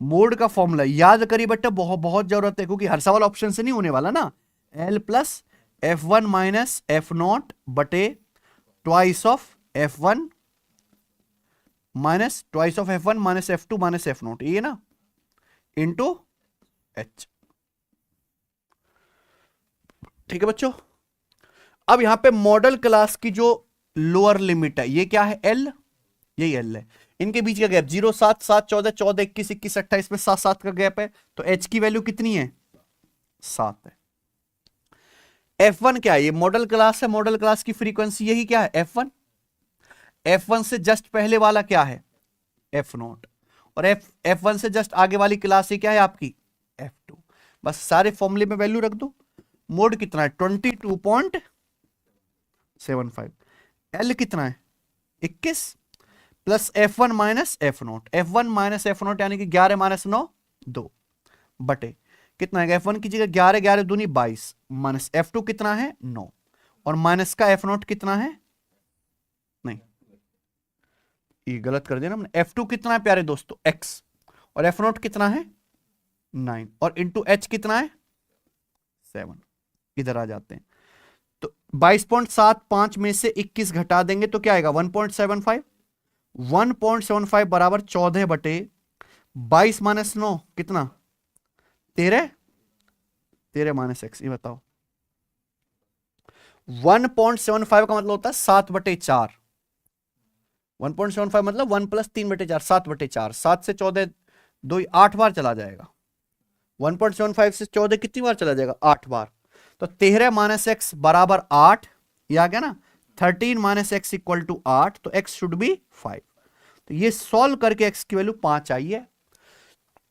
मोड का फॉर्मूला याद करिए बेटा, बहुत बहुत जरूरत है, क्योंकि हर सवाल ऑप्शन से नहीं होने वाला ना। L plus F1 minus F0 बटे twice of F1 minus twice of F1 minus F2 minus F0, ये ना, इंटू H। ठीक है बच्चों। अब यहां पे मॉडल क्लास की जो लोअर लिमिट है, ये क्या है? L, यही L है। इनके बीच का गैप 0 7 7 14 14 21 21 28 में 7 7 का गैप है, तो H की वैल्यू कितनी है? 7 है। F1 क्या है? ये मॉडल क्लास है, मॉडल क्लास की फ्रीक्वेंसी यही क्या है? F1। F1 से जस्ट पहले वाला क्या है? F0। और F1 से जस्ट आगे वाली क्लास ये क्या है आपकी? F2। बस सारे फॉर्मूले में वैल्यू रख दो। मोड कितना है? 22.75। L कितना है? 21 plus F1 minus F0। F1 minus F0 यानी कि 11 माइनस 9 2 बटे कितना है? F1 की जगह 11 11 दूनी 22 माइनस F2 कितना है? 9 और माइनस का F0 कितना है? नहीं, ये गलत कर दिया ना हमने। F2 कितना है प्यारे दोस्तों? X। और F0 कितना है? 9 और इंटू H कितना है? 7। इधर आ जाते हैं, तो 22.75 में से 21 घटा देंगे तो क्या आएगा? 1.75। 1.75 बराबर 14 बटे 22 माइनस 9 कितना? 13। 13 माइनस एक्स, ये बताओ। 1.75 का मतलब होता है 7 बटे 4। 1.75 मतलब 1 प्लस 3 बटे 4, 7 बटे 4। 7 से 14 2 8 बार चला जाएगा। 1.75 से 14 कितनी बार चला जाएगा? 8 बार। तो 13 माइनस एक्स बराबर 8, ये आ गया ना। 13 माइनस एक्स इक्वल टू 8, तो एक्स शुड बी 5। तो ये सॉल्व करके एक्स की वैल्यू 5 आई है।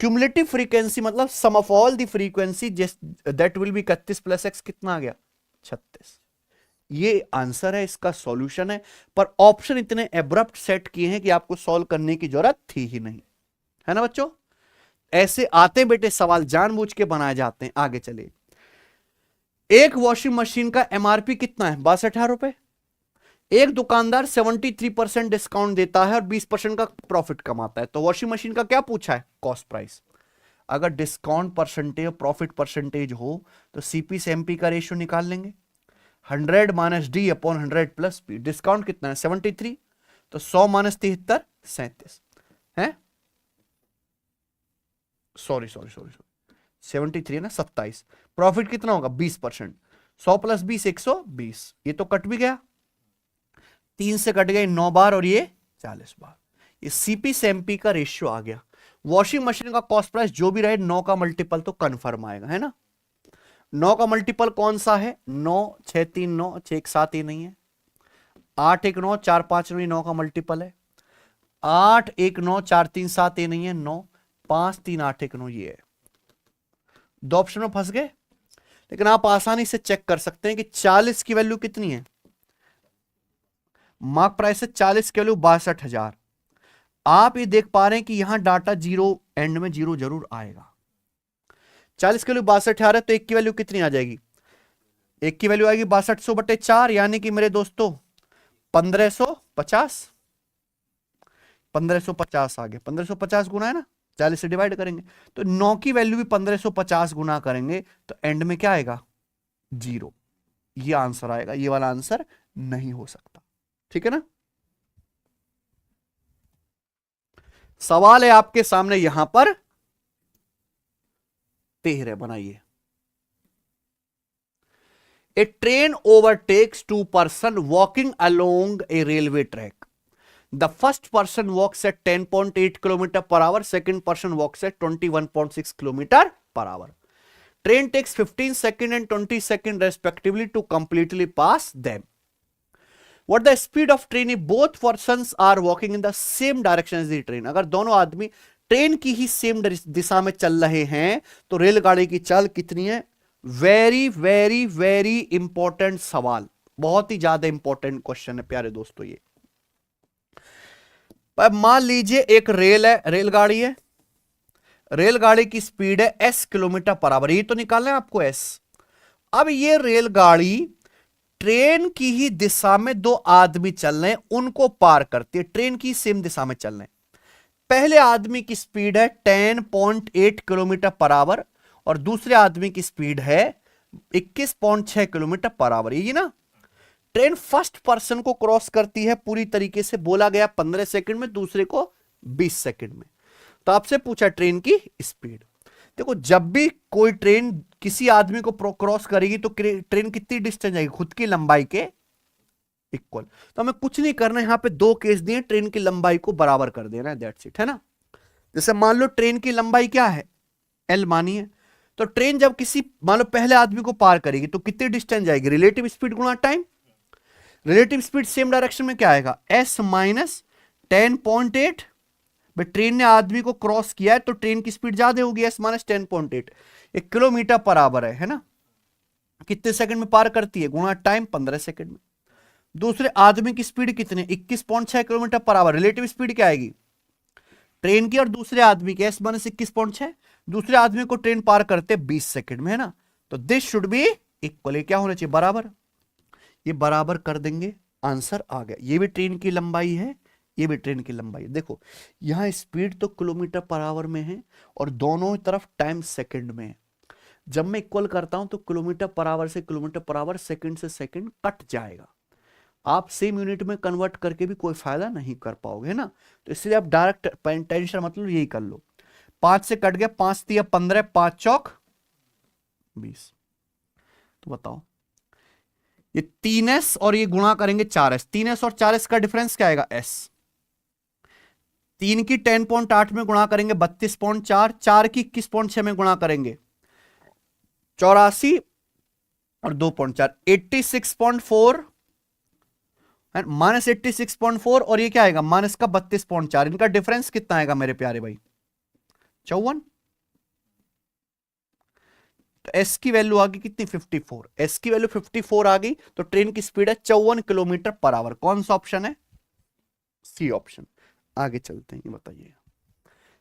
क्यूमुलेटिव फ्रीक्वेंसी मतलब sum of all the frequency that will be 31 plus X, कितना आ गया? 36। ये आंसर है, इसका सॉल्यूशन है। पर ऑप्शन इतने एब्रप्ट सेट किए हैं कि आपको सॉल्व करने की जरूरत थी ही नहीं, है ना बच्चों। ऐसे आते बेटे सवाल जानबूझ के बनाए जाते हैं। आगे चलिए। एक वॉशिंग मशीन का एमआरपी कितना है? 62,000 रुपए। एक दुकानदार 73% डिस्काउंट देता है और 20% का प्रॉफिट कमाता है, तो वॉशिंग मशीन का क्या पूछा है? Cost price. अगर डिस्काउंट परसेंटेज और प्रॉफिट परसेंटेज हो तो सीपी से एमपी का रेशियो निकाल लेंगे, 100 minus D upon 100 plus P. Discount कितना है? 73, तो 100 माइनस 73 37 है, सॉरी 73 है ना, 27। प्रॉफिट कितना होगा? 20%। 100 प्लस 20 120। ये तो कट भी गया, 3 से कट गए 9 बार और ये 40 बार। ये सीपी से एमपी का रेशियो आ गया। वॉशिंग मशीन का कॉस्ट प्राइस जो भी रहे 9 का मल्टीपल तो कन्फर्म आएगा, है ना। 9 का मल्टीपल कौन सा है? 9 6 3 9 6 1 7 ये नहीं है। 8 1 9 4 5 9 का मल्टीपल है। 8 1 9 4 3 7 ये नहीं है। 9 5 3 8 1 9 ये है। दो ऑप्शन में फंस गए, लेकिन आप आसानी से चेक कर सकते हैं कि 40 की वैल्यू कितनी है। मार्क प्राइस है 40 की वैल्यू 62,000। आप ये देख पा रहे हैं कि यहां डाटा जीरो, एंड में जीरो जरूर आएगा। 40 की वैल्यू 62,000 है, तो एक की वैल्यू कितनी आ जाएगी? एक की वैल्यू आएगी 6200/4, यानी कि मेरे दोस्तों 1550। 1550 आ गया। 1550 गुना है ना, 40 से डिवाइड करेंगे तो 9 की वैल्यू भी 1550 गुना करेंगे तो एंड में क्या आएगा? जीरो। ये आंसर आएगा, ये वाला आंसर नहीं हो सकता। ठीक है ना। सवाल है आपके सामने यहां पर 13, बनाइए। A train overtakes 2 person walking along a railway track. The first person walks at 10.8 km per hour. Second person walks at 21.6 km per hour. Train takes 15 seconds and 20 seconds respectively to completely pass them. What the speed of train if both persons are walking in the same direction as the train? अगर दोनों आदमी ट्रेन की ही सेम दिशा में चल रहे हैं तो रेलगाड़ी की चाल कितनी है? वेरी वेरी वेरी इंपॉर्टेंट सवाल, बहुत ही ज्यादा इंपॉर्टेंट क्वेश्चन है प्यारे दोस्तों ये। मान लीजिए एक रेल है, रेलगाड़ी है, रेलगाड़ी की स्पीड है s किलोमीटर पर आवर, ये तो निकालना है आपको s। अब ये रेलगाड़ी ट्रेन की ही दिशा में दो आदमी चल रहे हैं, उनको पार करती है, ट्रेन की सेम दिशा में चल रहे हैं। पहले आदमी की स्पीड है 10.8 किलोमीटर पर आवर और दूसरे आदमी की स्पीड है 21.6 किलोमीटर पर आवर। ये ना ट्रेन फर्स्ट पर्सन को क्रॉस करती है पूरी तरीके से, बोला गया 15 सेकंड में, दूसरे को 20 सेकंड में। तो आपसे पूछा ट्रेन की स्पीड। देखो जब भी कोई ट्रेन किसी आदमी को क्रॉस करेगी तो ट्रेन कितनी डिस्टेंस जाएगी? खुद की लंबाई के इक्वल। तो हमें कुछ नहीं करना है, यहां पे दो केस दिए, ट्रेन की लंबाई को बराबर कर देना है, दैट्स इट, है ना। जैसे मान लो ट्रेन की लंबाई क्या है? एल मानिए, तो ट्रेन जब किसी मान लो पहले आदमी को पार करेगी तो कितनी डिस्टेंस जाएगी? रिलेटिव स्पीड गुणा time. Relative speed same direction में क्या आएगा? s minus 10.8। भाई ट्रेन ने आदमी को क्रॉस किया है तो ट्रेन की स्पीड ज्यादा होगी, s माइनस 10.8। एक किलोमीटर पर आवर है ना, कितने सेकंड में पार करती है? गुणा टाइम 15 सेकंड में। दूसरे आदमी की स्पीड कितनी? 21.6 kilometre per hour. Relative speed क्या आएगी? ट्रेन की और दूसरे आदमी की, s माइनस 21.6। दूसरे आदमी को ट्रेन पार करते 20 सेकंड में, है ना। तो दिस शुड बी इक्वल, क्या होना चाहिए? बराबर। ये बराबर कर देंगे, आंसर आ गया। ये भी ट्रेन की लंबाई है, ये भी ट्रेन की लंबाई है। देखो यहां स्पीड तो किलोमीटर पर आवर में है और दोनों तरफ टाइम सेकंड में है। जब मैं इक्वल करता हूं तो किलोमीटर पर आवर से किलोमीटर पर आवर, सेकंड से सेकंड कट जाएगा। आप सेम यूनिट में कन्वर्ट करके भी कोई फायदा नहीं कर पाओगे, है ना। तो इसलिए आप डायरेक्ट टेंशन मतलब यही कर लो। 5 से कट गया, 5 3 15, 5 चौक 20। तो बताओ ये 3s और ये गुणा करेंगे 4s। 3s और 4s का डिफरेंस क्या आएगा? s। 3 की 10.8 में गुणा करेंगे 32.4, 4 की 21.6 में गुणा करेंगे 84 और 2.4 86.4 माइनस 86.4 और ये क्या आएगा? माइनस का 32.4। इनका डिफरेंस कितना आएगा मेरे प्यारे भाई? 54। तो s की वैल्यू आ गई कितनी? 54। s की वैल्यू 54 आ गई तो ट्रेन की स्पीड है 54 किलोमीटर पर आवर। कौन सा ऑप्शन है? C option. आगे चलते हैं, ये बताइए,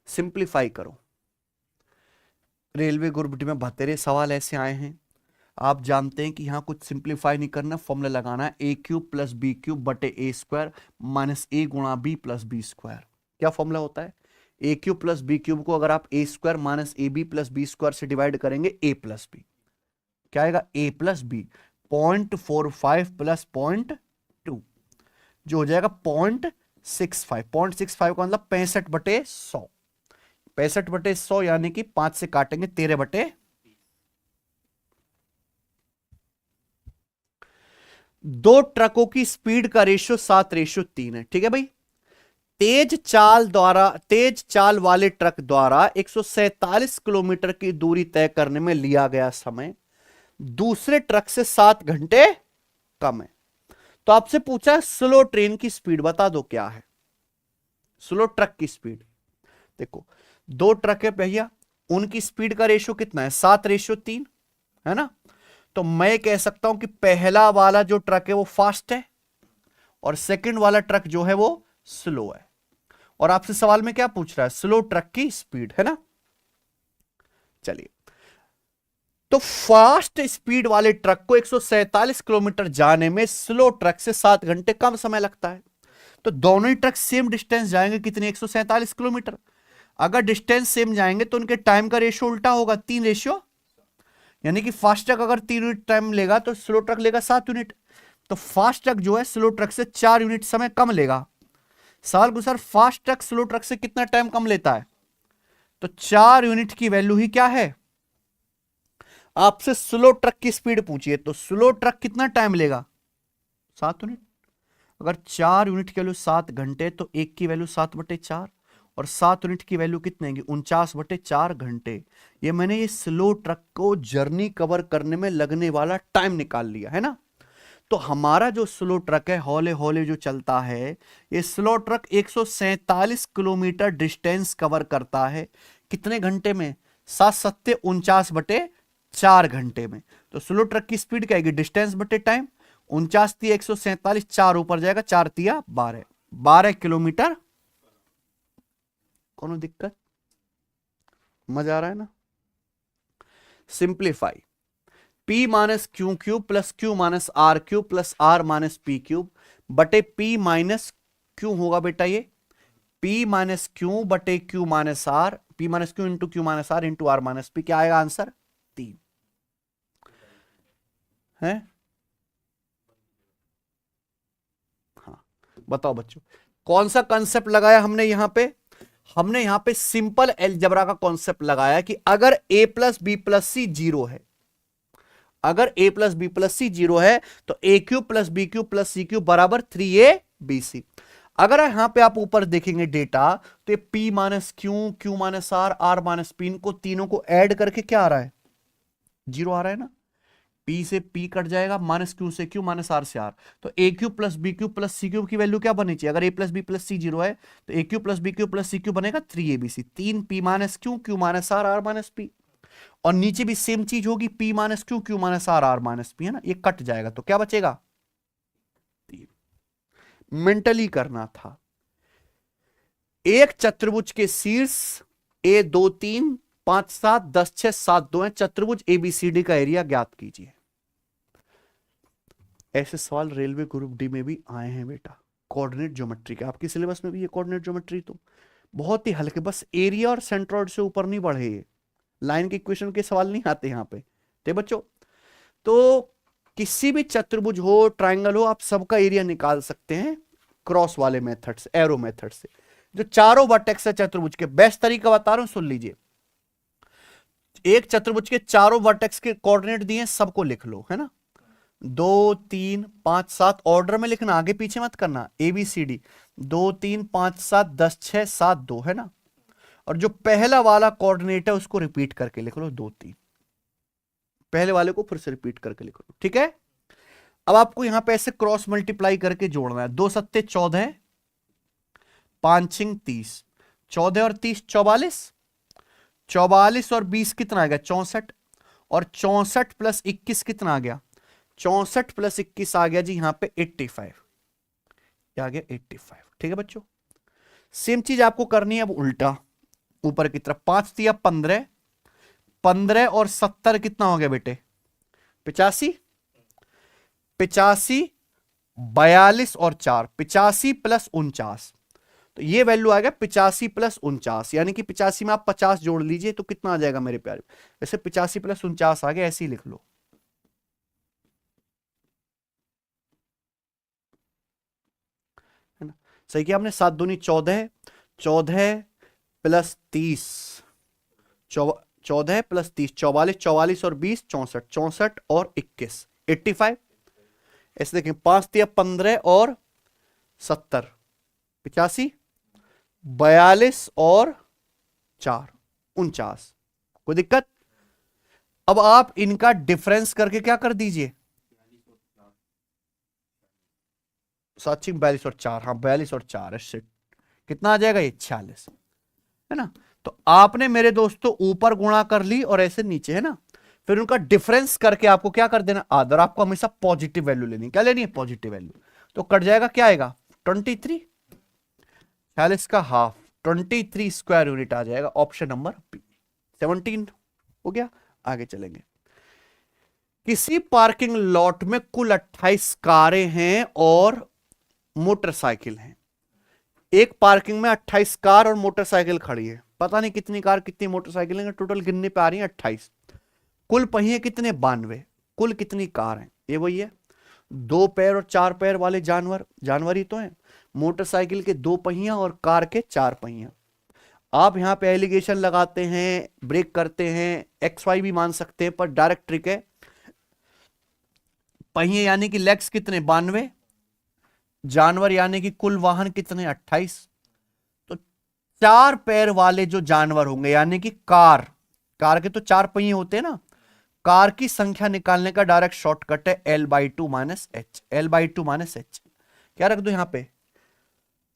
सिंप्लीफाई करो। रेलवे ग्रुप डी में बतेरे सवाल ऐसे आए हैं, आप जानते हैं कि यहां कुछ सिंप्लीफाई नहीं करना, फॉर्मूला लगाना है A cube plus B cube बटे ए स्क्वायर माइनस ए गुणा बी प्लस बी स्क्वायर। क्या फॉर्मूला होता है? A cube plus B cube को अगर आप A square minus A B plus B square से डिवाइड करेंगे ए प्लस बी, क्या आएगा? ए प्लस बी 0.45 प्लस 0.2 जो हो जाएगा 0.65। 0.65 का मतलब 65/100। 65/100 यानी कि 5 से काटेंगे 13/। दो ट्रकों की स्पीड का रेशियो 7:3 है, ठीक है भाई। तेज चाल वाले ट्रक द्वारा 147 किलोमीटर की दूरी तय करने में लिया गया समय दूसरे ट्रक से 7 घंटे कम है। तो आपसे पूछा स्लो ट्रेन की स्पीड बता दो क्या है, स्लो ट्रक की स्पीड। देखो दो ट्रक है भैया, उनकी स्पीड का रेशियो कितना है? 7:3 है ना। तो मैं कह सकता हूं कि पहला वाला जो ट्रक है वो फास्ट है और सेकंड वाला ट्रक जो है वो स्लो है। और आपसे सवाल में क्या पूछ रहा है? स्लो ट्रक की स्पीड, है ना। चलिए, तो फास्ट स्पीड वाले ट्रक को 147 किलोमीटर जाने में स्लो ट्रक से 7 घंटे कम समय लगता है। तो दोनों ही ट्रक सेम डिस्टेंस जाएंगे, कितने? 147 किलोमीटर। अगर डिस्टेंस सेम जाएंगे तो उनके टाइम का रेशियो उल्टा होगा, 3 रेशियो, यानी कि फास्ट ट्रक अगर 3 यूनिट टाइम लेगा तो स्लो ट्रक लेगा 7 यूनिट। तो फास्ट ट्रक जो है स्लो ट्रक से 4 यूनिट समय कम लेगा। सवाल को sir fast truck slow truck से कितना टाइम कम लेता है? तो 4 यूनिट की वैल्यू ही क्या है? आपसे स्लो ट्रक की स्पीड पूछिए तो स्लो ट्रक कितना टाइम लेगा? 7 यूनिट। अगर 4 यूनिट की वैल्यू 7 घंटे तो एक की वैल्यू 7/4 और 7 यूनिट की वैल्यू कितने होंगी? 49/4 घंटे। ये मैंने ये स्लो ट्रक को जर्नी कवर करने में लगने वाला टाइम निकाल लिया, है ना। तो हमारा जो स्लो ट्रक है हौले हौले जो चलता है, ये slow truck 147 kilometre distance cover करता है कितने घंटे में? 7×7=49/4 घंटे में। तो स्लो ट्रक की स्पीड क्या आएगी? डिस्टेंस बटे टाइम। 49×147, 4 ऊपर जाएगा, 4×3=12, 12 किलोमीटर। कौन दिक्कत? मजा आ रहा है ना। Simplify, P minus q cube plus q minus r cube plus r minus p cube बटे P माइनस क्यू होगा बेटा, ये P माइनस क्यू बटे q minus r, P minus q into q minus r into r minus p. क्या आएगा आंसर? 3 है। हाँ बताओ बच्चों, कौन सा कंसेप्ट लगाया हमने यहां पे? हमने यहां पे सिंपल अलजेब्रा का कॉन्सेप्ट लगाया कि अगर a plus B plus c 0 है, अगर a plus B plus c 0 है तो a cube plus B cube plus c cube बराबर 3abc। अगर यहां पे आप ऊपर देखेंगे डेटा तो ये p minus q minus r minus p, इनको तीनों को ऐड करके क्या आ रहा है? 0 आ रहा है ना। p से p कट जाएगा, माइनस क्यू से क्यू माइनस आर से आर। तो a cube plus B cube plus c cube की वैल्यू क्या बनी चाहिए? अगर a plus B plus c 0 है तो a cube plus B cube plus c cube बनेगा 3abc। 3p minus q minus r minus p. और नीचे भी सेम चीज होगी, P minus q minus r minus p, है ना। ये कट जाएगा तो क्या बचेगा? 3। मेंटली करना था। एक चतुर्भुज के शीर्ष A 2 3 5 7 10 6 7 2 है। चतुर्भुज ABCD का एरिया ज्ञात कीजिए। ऐसे सवाल रेलवे ग्रुप डी में भी आए हैं बेटा, कोऑर्डिनेट ज्योमेट्री के। आपके सिलेबस में भी ये कोऑर्डिनेट ज्योमेट्री तो बहुत ही हल्के, बस एरिया और सेंट्रॉइड से ऊपर नहीं बढ़े, ये लाइन के इक्वेशन के सवाल नहीं आते यहां पे, ठीक बच्चों। तो किसी भी चतुर्भुज हो, ट्रायंगल हो, आप सबका एरिया निकाल सकते हैं क्रॉस वाले मेथड से, एरो मेथड से। जो चारों वर्टेक्स है चतुर्भुज के, बेस्ट तरीका बता रहा हूं, सुन लीजिए। एक चतुर्भुज के चारों वर्टेक्स के कोऑर्डिनेट दिए, सबको लिख लो, है ना। 2 3 5 7 ऑर्डर में लिखना, आगे पीछे मत करना। ABCD 2 3 5 7 10 6 7 2, है ना। और जो पहला वाला कोऑर्डिनेट है उसको रिपीट करके लिख लो, 2 3। पहले वाले को फिर से रिपीट करके लिख लो, ठीक है। अब आपको यहां पे ऐसे क्रॉस मल्टीप्लाई करके जोड़ना है। 2 7 14, 5 6 30, 14 और 30 44, 44 और 20 कितना आ गया? 64। और 64 प्लस 21 कितना आ गया? 64 प्लस 21 आ गया जी यहां पे 85। क्या आ गया? 85, ठीक है बच्चों। सेम चीज आपको करनी है अब उल्टा, ऊपर की तरफ। 5 दिया 15, 15 और 70 कितना हो गया बेटे? 85, 85, 42 और 4, 85 प्लस 49, तो ये वैल्यू आएगा 85 प्लस 49, यानी कि 85 में आप 50 जोड़ लीजिए तो कितना आ जाएगा मेरे प्यारे, वैसे 85 प्लस 49 आ गया, ऐसे ही लिख लो। है ना, सही किया आपने। 7 दूनी 14, 14 प्लस 30, 14 प्लस 30 44, 44 और 20 64, 64 और 21 85, ऐसे देखें 5 दिया 15 और 70 85, 42 और 4 49, कोई दिक्कत। अब आप इनका डिफरेंस करके क्या कर दीजिए, 42 और 4, हाँ 42 और 4 है, कितना आ जाएगा ये 46, है ना। तो आपने मेरे दोस्तों ऊपर गुणा कर ली और ऐसे नीचे, है ना, फिर उनका डिफरेंस करके आपको क्या कर देना, आदर आपको हमेशा पॉजिटिव वैल्यू लेनी, क्या लेनी है, पॉजिटिव वैल्यू। तो कट जाएगा, क्या आएगा 23, 46 का हाफ 23 स्क्वायर यूनिट आ जाएगा, ऑप्शन नंबर बी। 17 हो गया, आगे चलेंगे। किसी पार्किंग लॉट में कुल 28 कारें हैं और मोटरसाइकिल हैं। एक पार्किंग में 28 कार और मोटरसाइकिल खड़ी है, पता नहीं कितनी कार कितनी मोटरसाइकिल है, टोटल गिनने पे आ रही है 28। कुल पहिए कितने, 92। कुल कितनी कार हैं, ये वही है, 2 पैर और 4 पैर वाले जानवर, जानवर ही तो हैं। मोटरसाइकिल के 2 पहिया और कार के 4 पहिया। आप यहां पे एलिगेशन लगाते हैं, ब्रेक करते हैं, XY भी मान सकते हैं, पर डायरेक्ट ट्रिक है। पहिए यानी कि लेग्स कितने, 92, जानवर यानी कि कुल वाहन कितने, 28। तो 4 पैर वाले जो जानवर होंगे यानी कि कार, कार के तो 4 पहिए होते हैं ना, कार की संख्या निकालने का डायरेक्ट शॉर्टकट है L/2 minus H, L/2 minus H. क्या रख दो यहां पे,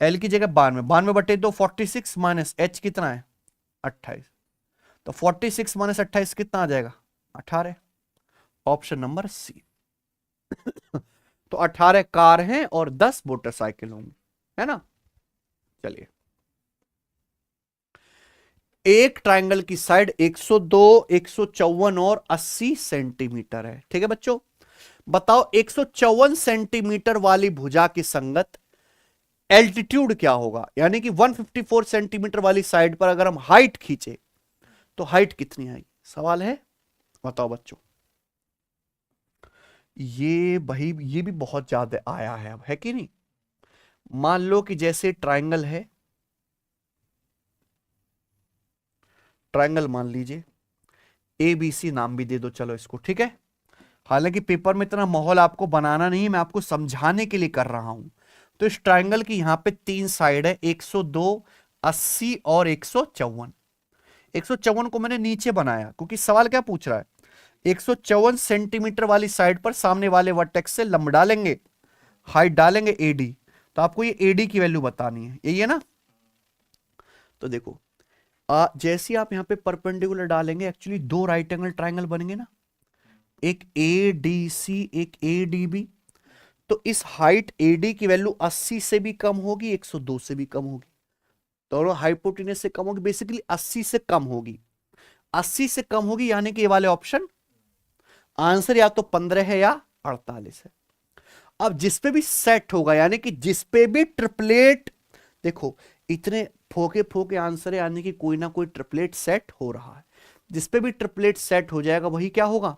L की जगह 92, 92 बटे 2 46 माइनस एच कितना है 28, तो 46 माइनस 28 कितना आ जाएगा 18, ऑप्शन नंबर सी। तो 18 कार हैं और 10 मोटरसाइकिल होंगे, है ना। चलिए, एक ट्रायंगल की साइड 102, 154 और 80 सेंटीमीटर है, ठीक है बच्चों। बताओ 154 सेंटीमीटर वाली भुजा की संगत एल्टीट्यूड क्या होगा, यानी कि 154 सेंटीमीटर वाली साइड पर अगर हम हाइट खींचे तो हाइट कितनी आएगी, सवाल है, बताओ बच्चों। ये भाई ये भी बहुत ज्यादा आया है अब, है कि नहीं। मान लो कि जैसे ट्रायंगल है, ट्रायंगल मान लीजिए, ABC नाम भी दे दो चलो इसको, ठीक है। हालांकि पेपर में इतना माहौल आपको बनाना नहीं, मैं आपको समझाने के लिए कर रहा हूं। तो इस ट्रायंगल की यहां पे 3 साइड है, 102, 80 और 154। 154 को मैंने नीचे बनाया क्योंकि सवाल क्या पूछ रहा है, 154 सेंटीमीटर वाली साइड पर सामने वाले वर्टेक्स से लंब डालेंगे, हाइट डालेंगे AD, तो आपको ये AD की वैल्यू बतानी है, यही है ना। तो देखो जैसे आप यहां पे परपेंडिकुलर डालेंगे, एक्चुअली 2 राइट एंगल ट्रायंगल बनेंगे ना, एक ADC एक ADB। तो इस हाइट AD की वैल्यू 80 से भी कम होगी, 102 से भी कम होगी, दोनों हाइपोटेनस से कम होगी, बेसिकली 80 से कम होगी, 80 से कम होगी, यानी कि ये वाले ऑप्शन आंसर या तो 15 है या 48 है। अब जिसपे भी सेट होगा, यानी कि जिसपे भी ट्रिपलेट, देखो इतने फोके फोके आंसर है, यानी कि कोई ना कोई ट्रिपलेट सेट हो रहा है, जिसपे भी ट्रिपलेट सेट हो जाएगा वही क्या होगा।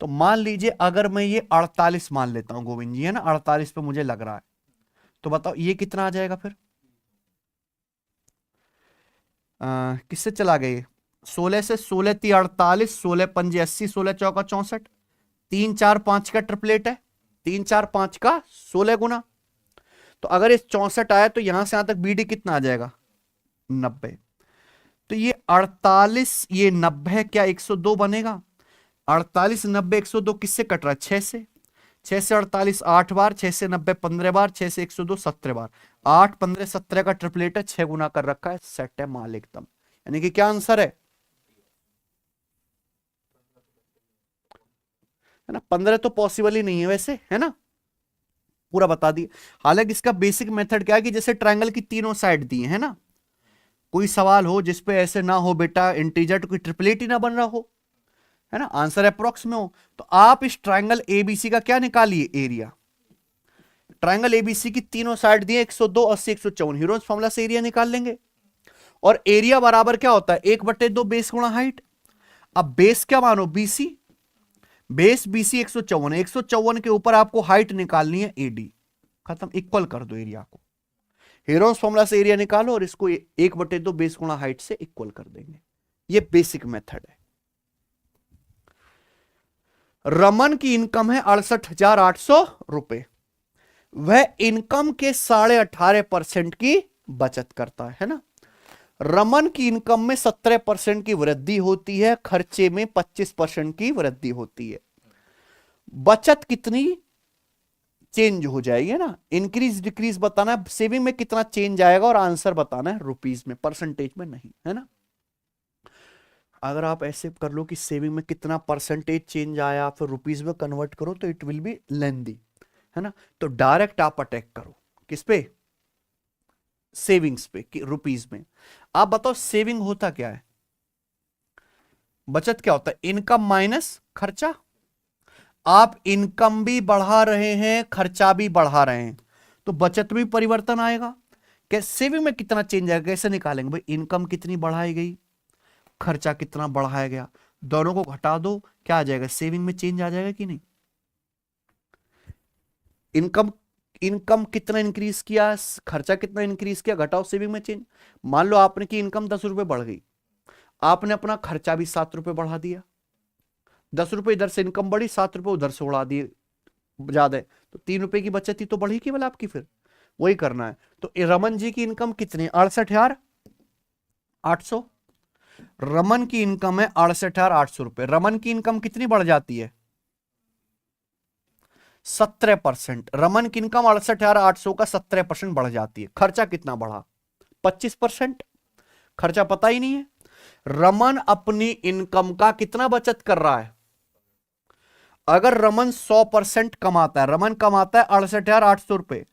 तो मान लीजिए अगर मैं ये 48 मान लेता हूं गोविंद जी, है ना, 48 पे मुझे लग रहा है, तो बताओ ये कितना आ जाएगा फिर, किससे चला गया, 16 से, 16 × 48, 16 × 5 = 80, 16 × 4 = 64, 3 4 5 का ट्रिपलेट है, 3 4 5 का 16 गुना। तो अगर इस 64 आया तो यहां से यहां तक BD कितना आ जाएगा 90। तो ये 48 ये 90 क्या 102 बनेगा, 48 90 102 किससे कट रहा है, 6 से, 6 से 48 8 बार, 6 से 90 15 बार, 6 से 102 17 बार, 8 15 17 का ट्रिपलेट है, 6 गुना कर रखा है, सेट है माल एकदम, यानी कि क्या आंसर है ना। 15 तो पॉसिबल ही नहीं है वैसे, है ना, पूरा बता दिए। हालांकि इसका बेसिक मेथड क्या है कि जैसे ट्रायंगल की तीनों साइड दी है ना, कोई सवाल हो जिसपे ऐसे ना हो बेटा इंटीजर तो कोई ट्रिपलेट ही ना बन रहा हो, है ना, आंसर अप्रोक्स में हो। तो आप इस ट्रायंगल एबीसी का क्या निकालिए, एरिया। ट्रायंगल एबीसी की तीनों साइड दिए 102, 80, 154, हीरोज फॉर्मूला से एरिया निकाल लेंगे। और एरिया बराबर क्या होता है, 1/2 बेस गुणा हाइट। अब बेस क्या मानो, बीसी, बेस बीसी 154 है, 154 के ऊपर आपको हाइट निकालनी है एडी, खत्म, इक्वल कर दो एरिया को। हेरोन्स फॉर्मूला से एरिया निकालो और इसको 1/2 बेस गुणा हाइट से इक्वल कर देंगे। ये बेसिक मेथड है। रमन की इनकम है 68,800 रुपए, वह इनकम के 18.5% की बचत करता है ना। रमन की इनकम में 17% की वृद्धि होती है, खर्चे में 25% की वृद्धि होती है। बचत कितनी चेंज हो जाएगी, है ना, इंक्रीज डिक्रीज बताना है, सेविंग में कितना चेंज आएगा और आंसर बताना है रुपीज में, परसेंटेज में नहीं, है ना। अगर आप ऐसे कर लो कि सेविंग में कितना परसेंटेज चेंज आया फिर रुपीज में कन्वर्ट करो तो इट विल बी लेंदी, है ना। तो डायरेक्ट आप अटैक करो किस पे, सेविंग्स पे, कि रुपीज में। आप बताओ सेविंग होता क्या है, बचत क्या होता है, इनकम माइनस खर्चा। आप इनकम भी बढ़ा रहे हैं, खर्चा भी बढ़ा रहे हैं, तो बचत में परिवर्तन आएगा। कैसे, सेविंग में कितना चेंज आएगा, कैसे निकालेंगे भाई, इनकम कितनी बढ़ाई गई, खर्चा कितना बढ़ाया गया, दोनों को घटा दो, क्या आ जाएगा, सेविंग में चेंज आ जाएगा कि नहीं। इनकम इनकम कितना इंक्रीज किया, खर्चा कितना इंक्रीज किया, घटाओ सेविंग में चेंज। मान लो आपने की इनकम 10 रुपए बढ़ गई, आपने अपना खर्चा भी 7 रुपए बढ़ा दिया, 10 रुपए इधर से इनकम बढ़ी, 7 रुपए उधर से उड़ा दिए ज्यादा, तो 3 रुपए की बचत ही तो बढ़ी केवल आपकी, फिर वही करना है। तो रमन जी की इनकम कितनी, 68,800। रमन की इनकम है 68,800 रुपए, रमन की इनकम कितनी बढ़ जाती है, 17%। रमन की इनकम 68,800 का 17% बढ़ जाती है। खर्चा कितना बढ़ा, 25%, खर्चा पता ही नहीं है। रमन अपनी इनकम का कितना बचत कर रहा है, अगर रमन 100% कमाता है, रमन कमाता है 68,800 रुपए,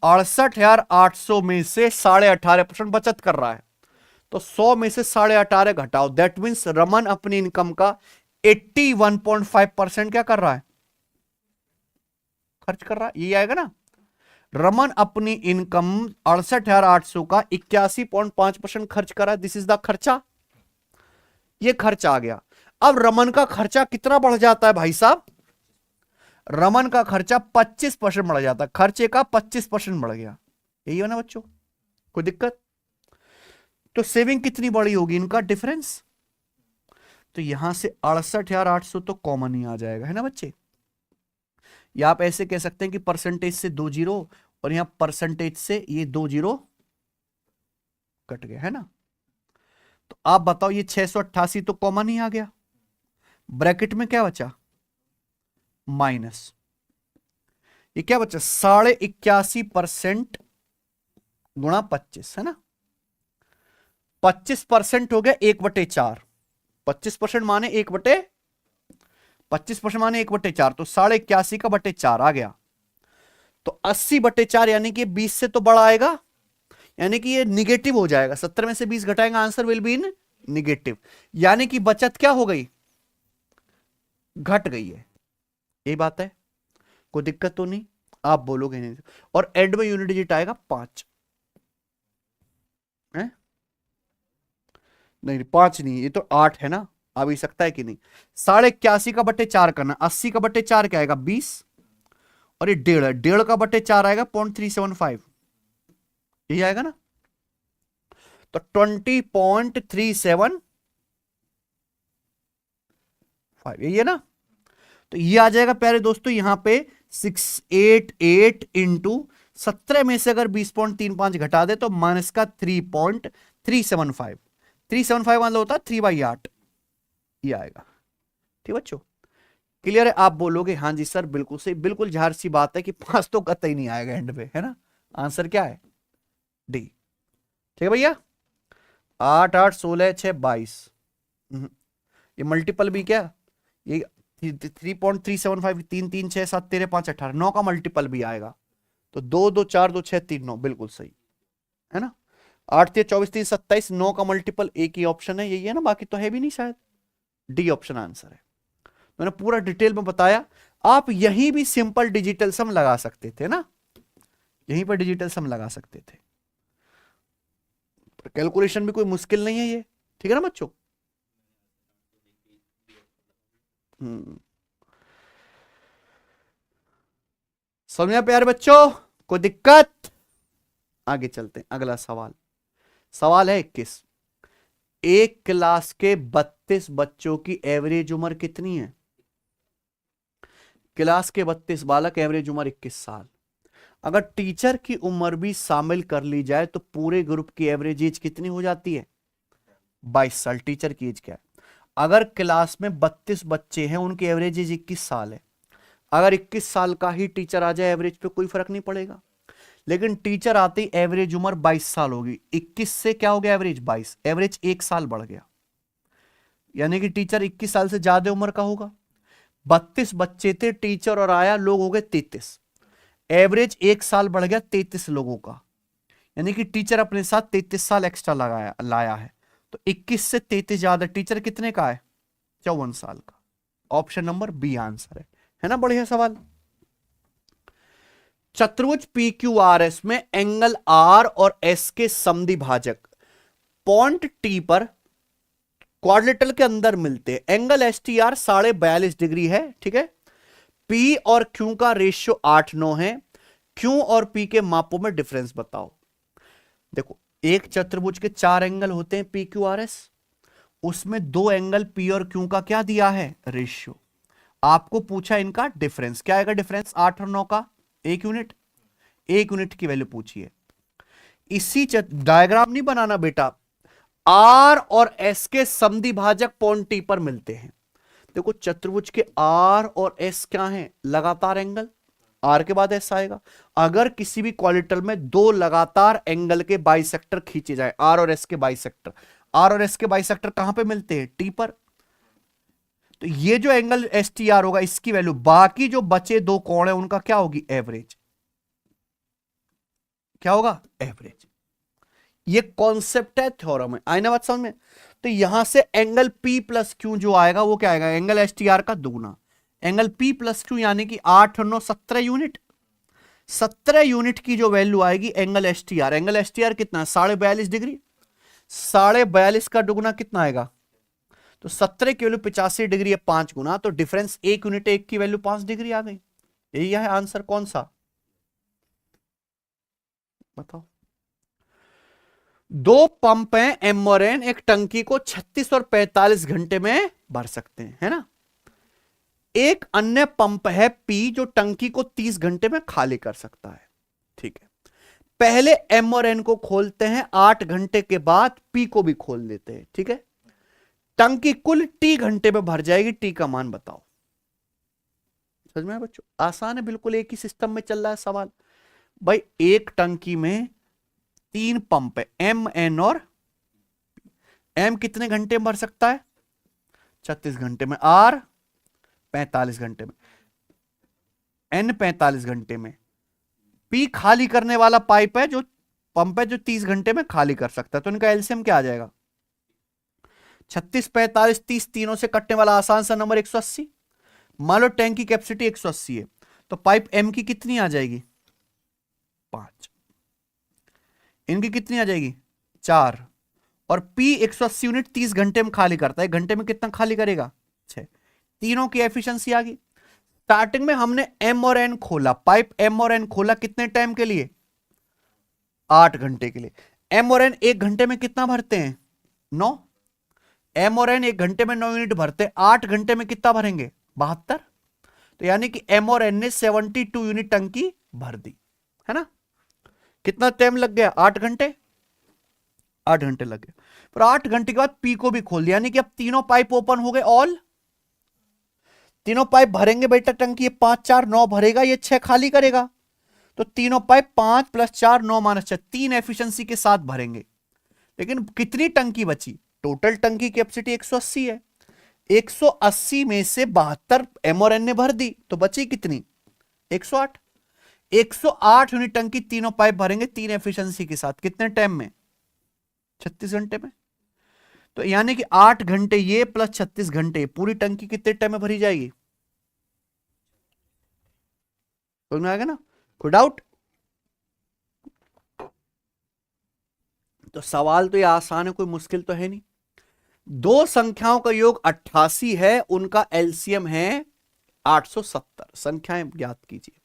68,800 में से 18.5% बचत कर रहा है, तो 100 में से 18.5 घटाओ, दैट मीन्स रमन अपनी इनकम का 81.5% क्या कर रहा है, खर्च कर रहा है, ये आएगा ना। रमन अपनी इनकम 68,800 का 81.5% खर्च कर रहा है, दिस इज द खर्चा, ये खर्चा आ गया। अब रमन का खर्चा कितना बढ़ जाता है भाई साहब, रमन का खर्चा 25% बढ़ जाता है, खर्चे का 25% बढ़ गया, यही है ना बच्चों, कोई दिक्कत। तो सेविंग कितनी बड़ी होगी, इनका डिफरेंस, तो यहां से 68,800 तो कॉमन ही आ जाएगा, है ना बच्चे। या आप ऐसे कह सकते हैं कि परसेंटेज से 2 जीरो और यहां परसेंटेज से ये 2 जीरो कट गए, है ना। तो आप बताओ ये 688 तो कॉमन ही आ गया, ब्रैकेट में क्या बचा, माइनस, ये क्या बचा, 81.5% गुणा 25, है ना। 25% हो गया 1/4, 25% माने 25% माने 1/4, तो 81.5 का 4 आ गया, तो 80/4 यानी कि 20 से तो बड़ा आएगा, यानी कि ये निगेटिव हो जाएगा, 70 में से 20 घटाएंगे, answer will be in negative, यानी कि बचत क्या हो गई, घट गई है, यही बात है, कोई दिक्कत तो नहीं, आप बोलोगे नहीं। और एंड में यूनिट डिजिट आएगा 5, है नहीं 5 नहीं, ये तो 8 है ना, आ भी सकता है कि नहीं। 81.5 का 4 करना, 80 का 4 क्या आएगा 20, और ये 1.5 का 4 आएगा 0.375, यही आएगा ना, तो 20.375, यही है ना। तो ये आ जाएगा प्यारे दोस्तों, यहां पे 688 इंटू 17 में से अगर 20.35 घटा दे तो माइनस का 3.375, 375 मतलब होता है 3/8, ये आएगा, ठीक बच्चों, क्लियर है। आप बोलोगे हाँ जी सर बिल्कुल सही, बिल्कुल जाहिर सी बात है कि 5 तो कतई नहीं आएगा एंड पे, है ना, आंसर क्या है, डी, ठीक है भैया। 8 8 16 6 22, ये मल्टीपल भी क्या, ये 3.375, 3 3 6 7 13 5 18, 9 का मल्टीपल भी आएगा, तो 2 2 4 2 6 3 9, बिल्कुल सही है ना। 8 3 24 3 27, 9 का मल्टीपल एक ही ऑप्शन है, यही है ना, बाकी तो है भी नहीं शायद, डी ऑप्शन आंसर है। मैंने पूरा डिटेल में बताया। आप यहीं भी सिंपल डिजिटल सम लगा सकते थे ना, यहीं पर डिजिटल सम लगा सकते थे। कैलकुलेशन भी कोई मुश्किल नहीं है ये, ठीक है ना बच्चों। समझ में प्यारे बच्चों, कोई दिक्कत? आगे चलते हैं, अगला सवाल। सवाल है 21। एक क्लास के 32 बच्चों की एवरेज उम्र कितनी है? क्लास के 32 बालक, एवरेज उम्र 21 साल। अगर टीचर की उम्र भी शामिल कर ली जाए तो पूरे ग्रुप की एवरेज एज कितनी हो जाती है? 22 साल। टीचर की एज क्या है? अगर क्लास में 32 बच्चे हैं, उनकी एवरेज एज 21 साल है। अगर 21 साल का ही टीचर आ जाए एवरेज पे कोई फर्क नहीं पड़ेगा, लेकिन टीचर आते ही एवरेज उम्र 22 साल होगी। 21 से क्या हो गया एवरेज? 22, एवरेज 1 साल बढ़ गया, यानी कि टीचर 21 साल से ज्यादा उम्र का होगा। 32 बच्चे थे, टीचर और आया, लोग हो गए 33, एवरेज 1 साल बढ़ गया 33 लोगों का, यानी कि टीचर अपने साथ 33 साल एक्स्ट्रा लाया है। तो 21 से 33 ज्यादा टीचर कितने का है? 54 साल का। ऑप्शन नंबर बी आंसर है ना। बढ़िया सवाल। चतुर्भुज पी क्यू आर एस में एंगल आर और एस के समद्विभाजक पॉइंट टी पर क्वाड्रिलेटरल के अंदर मिलते हैं। Angle S T R 42.5 degree है, ठीक है। पी और क्यू का रेशियो 8:9 है। क्यू और पी के मापों में डिफरेंस बताओ। देखो, एक चतुर्भुज के 4 एंगल होते हैं पी क्यू आर एस, उसमें 2 एंगल पी और क्यू का क्या दिया है? रेशियो। आपको पूछा इनका डिफरेंस, क्या आएगा डिफरेंस? 8 और 9 का 1 यूनिट, 1 यूनिट की वैल्यू पूछी है। इसी डायग्राम नहीं बनाना बेटा, आर और एस के समद्विभाजक पॉइंट टी पर मिलते हैं। देखो, चतुर्भुज के आर और एस क्या हैं? लगातार एंगल। आर के बाद एस आएगा। अगर किसी भी क्वाड्रिलेटरल में 2 लगातार एंगल के बाइसेक्टर खींचे जाए, आर और एस के बाइसेक्टर, आर और एस के बाइसेक्टर कहां पे मिलते हैं? टी पर। तो ये जो एंगल एस टी आर होगा, इसकी वैल्यू, बाकी जो बचे 2 कोण है उनका क्या होगी? एवरेज। क्या होगा? एवरेज। ये कॉन्सेप्ट है, थ्योरम है। आई ना बात समझ में? तो यहां से एंगल P प्लस क्यू जो आएगा वो क्या आएगा? एंगल एस टी आर का दुगुना। एंगल P प्लस क्यू यानी कि 8 और 9 17 यूनिट। 17 यूनिट की जो वैल्यू आएगी angle S T R, angle S T R कितना? 42.5 डिग्री। 42.5 का दुगुना कितना आएगा? तो 17 की वैल्यू 85 डिग्री है, 5 गुना, तो डिफरेंस 1 यूनिट, 1 की वैल्यू 5 डिग्री आ गई। यही है आंसर। कौन सा? बताओ। 2 पंप हैं एम और एन, एक टंकी को 36 और 45 घंटे में भर सकते हैं, है ना। एक अन्य पंप है पी जो टंकी को 30 घंटे में खाली कर सकता है, ठीक है। पहले एम और एन को खोलते हैं, 8 घंटे के बाद पी को भी खोल देते हैं, ठीक है। टंकी कुल टी घंटे में भर जाएगी, टी का मान बताओ। समझ में बच्चों? आसान है बिल्कुल, एक ही सिस्टम में चल रहा है सवाल। भाई, एक टंकी में 3 पंप है, एम एन और एम कितने घंटे में भर सकता है? 36 घंटे में। आर 45 घंटे में, एन 45 घंटे में। पी खाली करने वाला पाइप है, जो पंप है जो 30 घंटे में खाली कर सकता है। तो इनका एलसीएम क्या आ जाएगा? 36, 45, 30, तीनों से कटने वाला आसान सा नंबर 180। मान लो टैंक की कैपेसिटी 180 है, तो पाइप एम की कितनी आ जाएगी? 5। इनकी कितनी आ जाएगी? 4। और पी 180 यूनिट 30 घंटे में खाली करता है, घंटे में कितना खाली करेगा? 6। तीनों की एफिशिएंसी आ गई। स्टार्टिंग में हमने एम और एन खोला, पाइप एम और एन खोला कितने टाइम के लिए? 8 घंटे के लिए। एम और एन 1 घंटे में कितना भरते हैं? 9। एम और एन 1 घंटे में 9 यूनिट भरते हैं, 8 घंटे में कितना भरेंगे? 72। तो यानी कि एम और एन ने 72 यूनिट टंकी भर दी, है ना। कितना टाइम लग गया? 8 घंटे। 8 घंटे लग गए। फिर 8 घंटे के बाद पी को भी खोल दिया, यानी कि अब तीनों पाइप ओपन हो गए। ऑल तीनों पाइप भरेंगे बेटा टंकी, ये 5 4 9 भरेगा, ये 6 खाली करेगा। तो तीनों पाइप 5 + 4 9 - 6, 3 एफिशिएंसी के साथ भरेंगे। लेकिन कितनी टंकी बची? टोटल टंकी कैपेसिटी 180 है, 180 में से 72 एम और एन ने भर दी, तो बची कितनी? 108। 108 यूनिट टंकी तीनों पाइप भरेंगे 3 एफिशिएंसी के साथ, कितने टाइम में? 36 घंटे में। तो यानी कि 8 घंटे ये प्लस 36 घंटे, पूरी टंकी कितने टाइम में भरी जाएगी? समझ में आएगा ना? कोई डाउट? तो सवाल तो ये आसान है, कोई मुश्किल तो है नहीं। दो संख्याओं का योग 88 है, उनका एलसीएम है 870, संख्याएं ज्ञात कीजिए।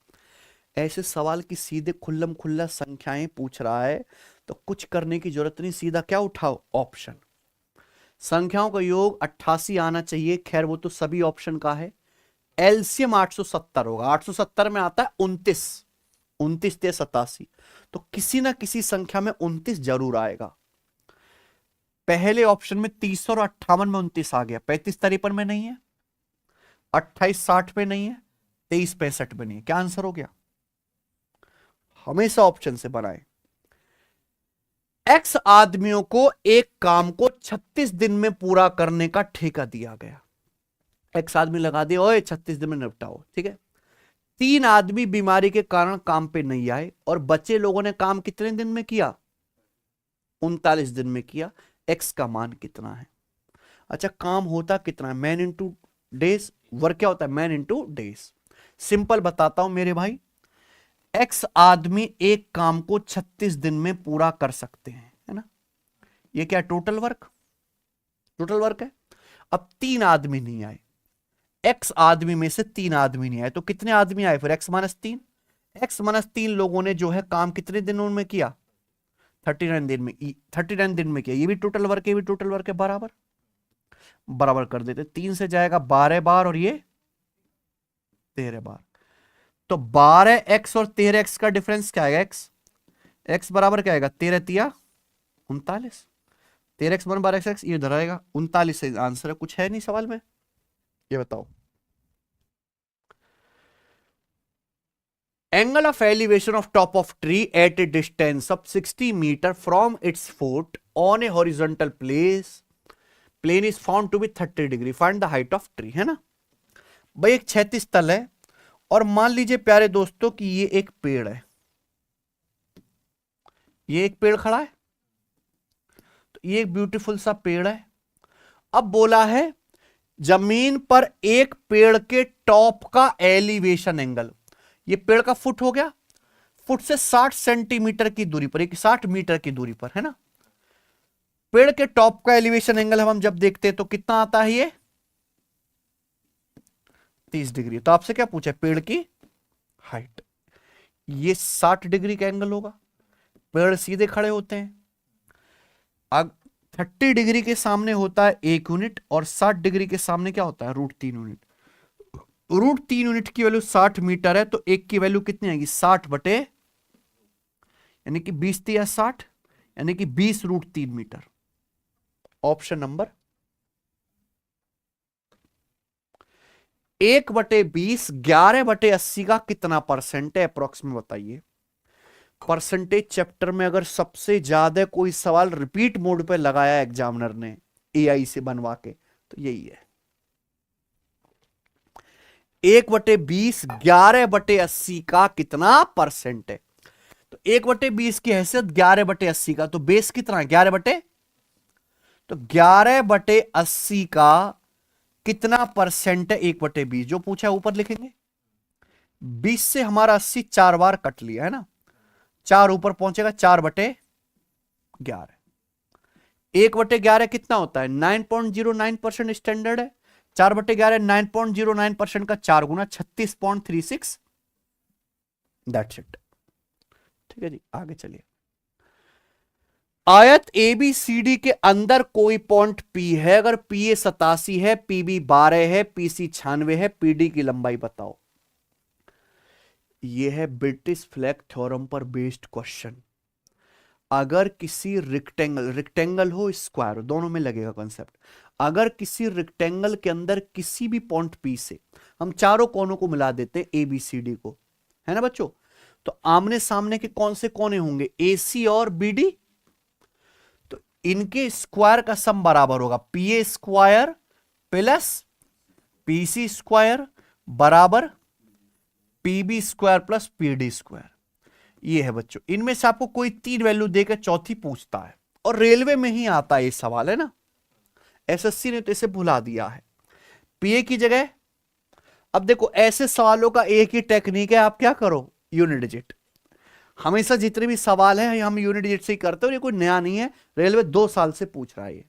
ऐसे सवाल की सीधे खुल्लम खुल्ला संख्याएं पूछ रहा है तो कुछ करने की जरूरत नहीं, सीधा क्या उठाओ? ऑप्शन। संख्याओं का योग 88 आना चाहिए, खैर वो तो सभी ऑप्शन का है। एलसीएम 870 होगा, 870 में आता है 29, 29 ते 87, तो किसी ना किसी संख्या में 29 जरूर आएगा। पहले ऑप्शन में 30 और 58 में 29 आ गया, 35 53 में नहीं है, 28 60 में नहीं है, 23 65 में नहीं है। क्या आंसर हो गया? हमेशा ऑप्शन से बनाए। एक्स आदमियों को एक काम को 36 दिन में पूरा करने का ठेका दिया गया। एक्स आदमी लगा दिया, ओए 36 दिन में निपटाओ, ठीक है। 3 आदमी बीमारी के कारण काम पे नहीं आए और बचे लोगों ने काम कितने दिन में किया? 39 दिन में किया। एक्स का मान कितना है? अच्छा, काम होता कितना है? Man into days. वर्क क्या होता है? Man into days. सिंपल बताता हूं मेरे भाई, एक्स आदमी एक काम को 36 दिन में पूरा कर सकते हैं, है ना? ये क्या टोटल वर्क? टोटल वर्क है। अब 3 आदमी नहीं आए, एक्स आदमी में से 3 आदमी नहीं आए, तो कितने आदमी आए फिर? X minus 3। एक्स माइनस 3 लोगों ने जो है काम कितने दिनों में किया? 39 दिन में। 39 दिन में किया, ये भी टोटल वर्क है, ये भी टोटल वर्क है, बराबर बराबर कर देते। 3 से जाएगा 12 बार और ये 13 बार, तो 12x और 13x का डिफरेंस क्या आएगा? x बराबर क्या आएगा? 13 तिया 39, 13x बन 12x, ये उधर आएगा 39 से आंसर है। कुछ है नहीं सवाल में, ये बताओ। Angle of elevation of top of tree at a distance of 60 metre from its foot on a horizontal plane is found to be 30 degree, find the height of tree, है ना भाई। एक क्षैतिज तल है और मान लीजिए प्यारे दोस्तों कि ये एक पेड़ है, ये एक पेड़ खड़ा है, तो ये एक ब्यूटीफुल सा पेड़ है। अब बोला है जमीन पर एक पेड़ के टॉप का एलिवेशन एंगल, ये पेड़ का फुट हो गया, फुट से 60 सेंटीमीटर की दूरी पर, एक 60 मीटर की दूरी पर, है ना। पेड़ के टॉप का एलिवेशन एंगल हम जब देखते हैं तो कितना आता है? ये 30 डिग्री। तो आपसे क्या पूछा? पेड़ की हाइट। ये 60 डिग्री का एंगल होगा, पेड़ सीधे खड़े होते हैं। अब 30 डिग्री के सामने होता है 1 यूनिट और 60 डिग्री के सामने क्या होता है? √3 यूनिट। √3 यूनिट की वैल्यू 60 मीटर है, तो एक की वैल्यू कितनी आएगी? 60 बटे यानी कि 20 या 60 यानी कि 20 √3 मीटर। ऑप्शन नंबर 1/20 11/80 का कितना परसेंट है? अप्रोक्सीमेट बताइए। परसेंटेज चैप्टर में अगर सबसे ज्यादा कोई सवाल रिपीट मोड पे लगाया एग्जामिनर ने एआई से बनवा के, तो यही है। 1/20 11/80 का कितना परसेंट है? तो 1/20 की हैसियत 11/80 का, तो बेस कितना है? 11 तो 11/80 का कितना परसेंट है? 1/20 जो पूछा है ऊपर लिखेंगे। 20 से हमारा 80 4 बार कट लिया है ना, 4 ऊपर पहुंचेगा, 4/11। 1/11 कितना होता है? 9.09% स्टैंडर्ड है। 4/11 9.09% का 4 गुना 36.36। That's it. ठीक है जी, आगे चलिए। आयत ABCD के अंदर कोई पॉइंट P है, अगर PA 87 है, PB 12 है, PC 96 है, PD की लंबाई बताओ। यह है ब्रिटिश फ्लैग थ्योरम पर बेस्ड क्वेश्चन। अगर किसी रेक्टेंगल हो स्क्वायर हो, दोनों में लगेगा कॉन्सेप्ट। अगर किसी रेक्टेंगल के अंदर किसी भी पॉइंट P से हम चारों कोनों को मिला देते हैं ABCD को, है ना बच्चों, तो आमने सामने के कौन से कोने होंगे? AC और BD। तो इनके स्क्वायर का सम बराबर होगा PA square plus PC square बराबर PB square plus PD square. ये है बच्चों, इनमें से आपको कोई 3 वैल्यू देकर चौथी पूछता है, और रेलवे में ही आता है ये सवाल, है ना। एसएससी ने तो इसे भुला दिया है। पीए की जगह अब देखो ऐसे सवालों का एक ही टेक्निक है, आप क्या करो, यूनिट डिजिट। हमेशा जितने भी सवाल हैं हम यूनिट डिजिट से ही करते हो, ये कोई नया नहीं है, रेलवे 2 साल से पूछ रहा है ये,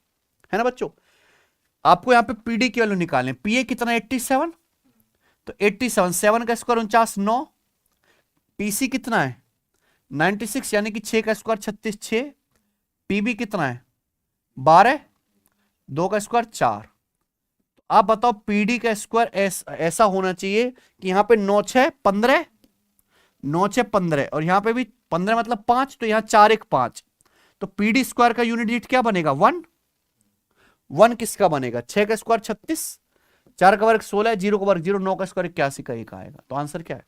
है ना बच्चों। आपको यहां पे पीडी की वैल्यू निकालने, पीए कितना 87, तो 87 7 का स्क्वायर 49 9, पीसी कितना है 96 यानी कि 6 का स्क्वायर 36 6, पीबी कितना है 12 2 का स्क्वायर 4। आप बताओ पीडी का स्क्वायर ऐसा होना चाहिए कि यहां पे 9 6 15, 9 6 15 और यहां पे भी 15 मतलब 5, तो यहां 4 1 5, तो पीडी स्क्वायर का यूनिट डिजिट क्या बनेगा 1। 1 किसका बनेगा 6 का स्क्वायर 36, 4 का वर्ग 16, 0 का वर्ग 0, 9 का स्क्वायर 81 का 1 आएगा। तो आंसर क्या है,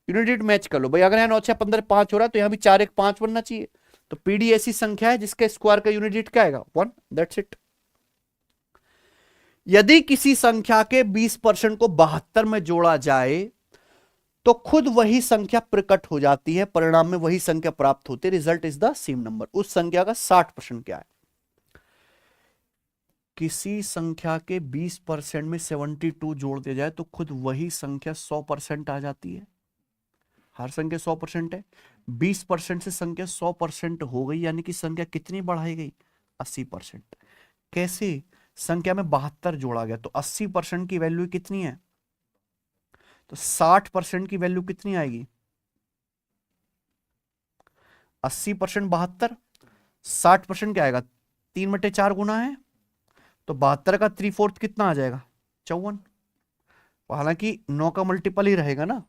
यूनिट डिजिट मैच कर लो भाई। अगर यहां 9 6 15 5 हो रहा है तो यहां भी 4 1 5 बनना चाहिए। तो पीडी ऐसी संख्या है जिसके स्क्वायर का यूनिट डिजिट क्या आएगा 1, दैट्स इट। यदि किसी संख्या के 20% को 72 में जोड़ा जाए तो खुद वही संख्या प्रकट हो जाती है, परिणाम में वही संख्या प्राप्त होती है, result is the same number. उस संख्या का 60% क्या है, किसी संख्या के 20% में 72 जोड़ दिया जाए तो खुद वही संख्या 100% आ जाती है। हर संख्या 100% है, 20% से संख्या 100% हो गई, यानी कि संख्या कितनी बढ़ाई गई 80%। कैसे, संख्या में 72 जोड़ा गया तो 80% की वैल्यू कितनी है, तो 60% की वैल्यू कितनी आएगी 80% 72, 60% क्या आएगा 3/4 गुना है, तो 72 का 3/4 कितना आ जाएगा 54। हालांकि 9 का मल्टीपल ही रहेगा ना,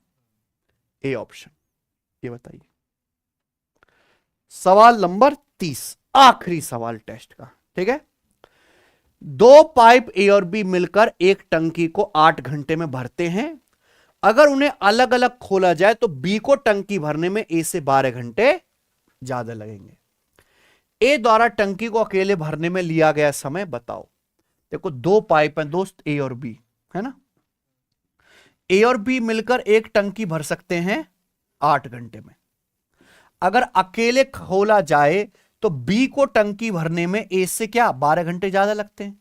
ए ऑप्शन। ये बताइए सवाल नंबर 30, आखिरी सवाल टेस्ट का, ठीक है। 2 पाइप ए और बी मिलकर एक टंकी को 8 घंटे में भरते हैं। अगर उन्हें अलग अलग खोला जाए तो बी को टंकी भरने में ए से 12 घंटे ज्यादा लगेंगे। ए द्वारा टंकी को अकेले भरने में लिया गया समय बताओ। देखो 2 पाइप हैं दोस्त, ए और बी, है ना। ए और बी मिलकर एक टंकी भर सकते हैं 8 घंटे में। अगर अकेले खोला जाए तो बी को टंकी भरने में ए से क्या 12 घंटे ज्यादा लगते हैं।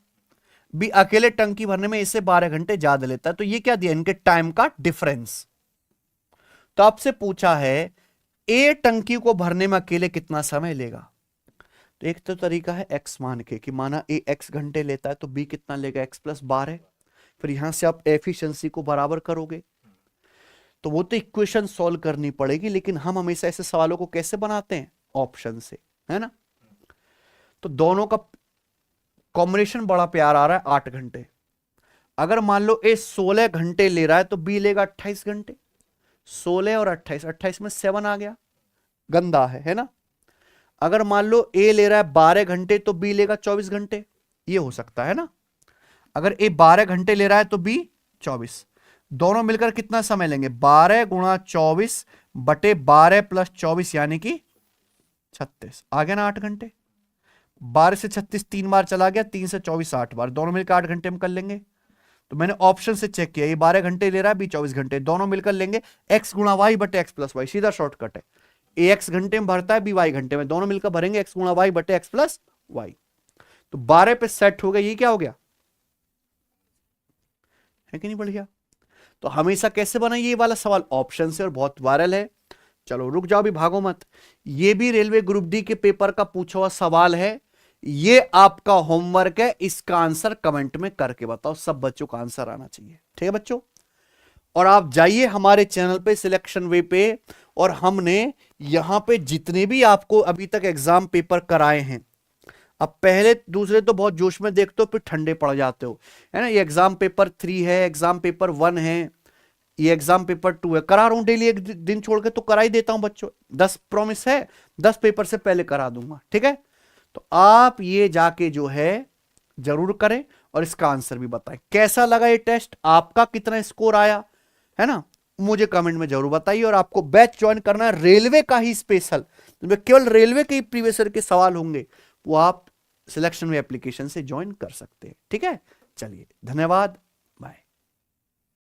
बी अकेले टंकी भरने में ए से 12 घंटे ज्यादा लेता है, तो ये क्या दिया, इनके टाइम का डिफरेंस। तो आपसे पूछा है ए टंकी को भरने में अकेले कितना समय लेगा। तो एक तो तरीका है एक्स मान के, कि माना ए एक्स घंटे लेता है तो बी कितना लेगा x + 12। फिर यहां से आप एफिशिएंसी को बराबर करोगे, तो वो तो इक्वेशन सॉल्व करनी पड़ेगी, लेकिन हम हमेशा ऐसे सवालों को कैसे बनाते हैं, ऑप्शन से, है ना। तो दोनों का कॉम्बिनेशन बड़ा प्यार आ रहा है 8 घंटे। अगर मान लो ए 16 घंटे ले रहा है तो बी लेगा 28 घंटे। 16 और 28, 28 में 7 आ गया, गंदा है ना। अगर मान लो ए ले रहा है 12 घंटे तो बी लेगा 24 घंटे, ये हो सकता है ना। अगर ए 12 घंटे ले रहा है तो बी 24, दोनों मिलकर कितना समय लेंगे 12 × 24 / 12 + 24 यानी कि 36, आ गया ना 8 घंटे। 12 से 36 3 बार चला गया, 3 से 24 8 बार, दोनों मिलकर 8 घंटे में कर लेंगे। तो मैंने ऑप्शन से चेक किया, ये 12 घंटे ले रहा है, बी 24 घंटे, दोनों मिलकर लेंगे x × y / x + y, सीधा शॉर्टकट है। ए x घंटे में भरता है, बी y घंटे में, दोनों मिलकर भरेंगे x × y / x + y। तो 12 पे सेट हो गया, ये क्या हो गया, है कि नहीं बढ़िया। तो हमेशा कैसे बनाइए ये वाला सवाल, ऑप्शन से, और बहुत वायरल है। चलो रुक जाओ भी, भागो मत। ये भी रेलवे ग्रुप डी के पेपर का पूछा हुआ सवाल है, ये आपका होमवर्क है, इसका आंसर कमेंट में करके बताओ। सब बच्चों का आंसर आना चाहिए, ठीक है बच्चों। और आप जाइए हमारे चैनल पे सिलेक्शन वे पे, और हमने यहां पे जितने भी आपको अभी तक एग्जाम पेपर कराए हैं, अब पहले दूसरे तो बहुत जोश में देखते हो फिर ठंडे पड़ जाते हो, है ना। ये एग्जाम पेपर 3 है, एग्जाम पेपर 1 है, ये एग्जाम पेपर 2 है। करा रहा हूं डेली, एक दिन छोड़ के तो करा ही देता हूं बच्चों। 10 प्रॉमिस है, 10 पेपर से पहले करा दूंगा, ठीक है। तो आप ये जाके जो है जरूर करें और इसका आंसर भी बताएं। कैसा लगा ये टेस्ट, आपका कितना स्कोर आया, है ना, मुझे कमेंट में जरूर बताइए। और आपको बैच ज्वाइन करना है रेलवे का ही स्पेशल, केवल रेलवे के ही प्रीवियस ईयर के सवाल होंगे, वो आप सिलेक्शन वे एप्लीकेशन से ज्वाइन कर सकते हैं, ठीक है। चलिए धन्यवाद।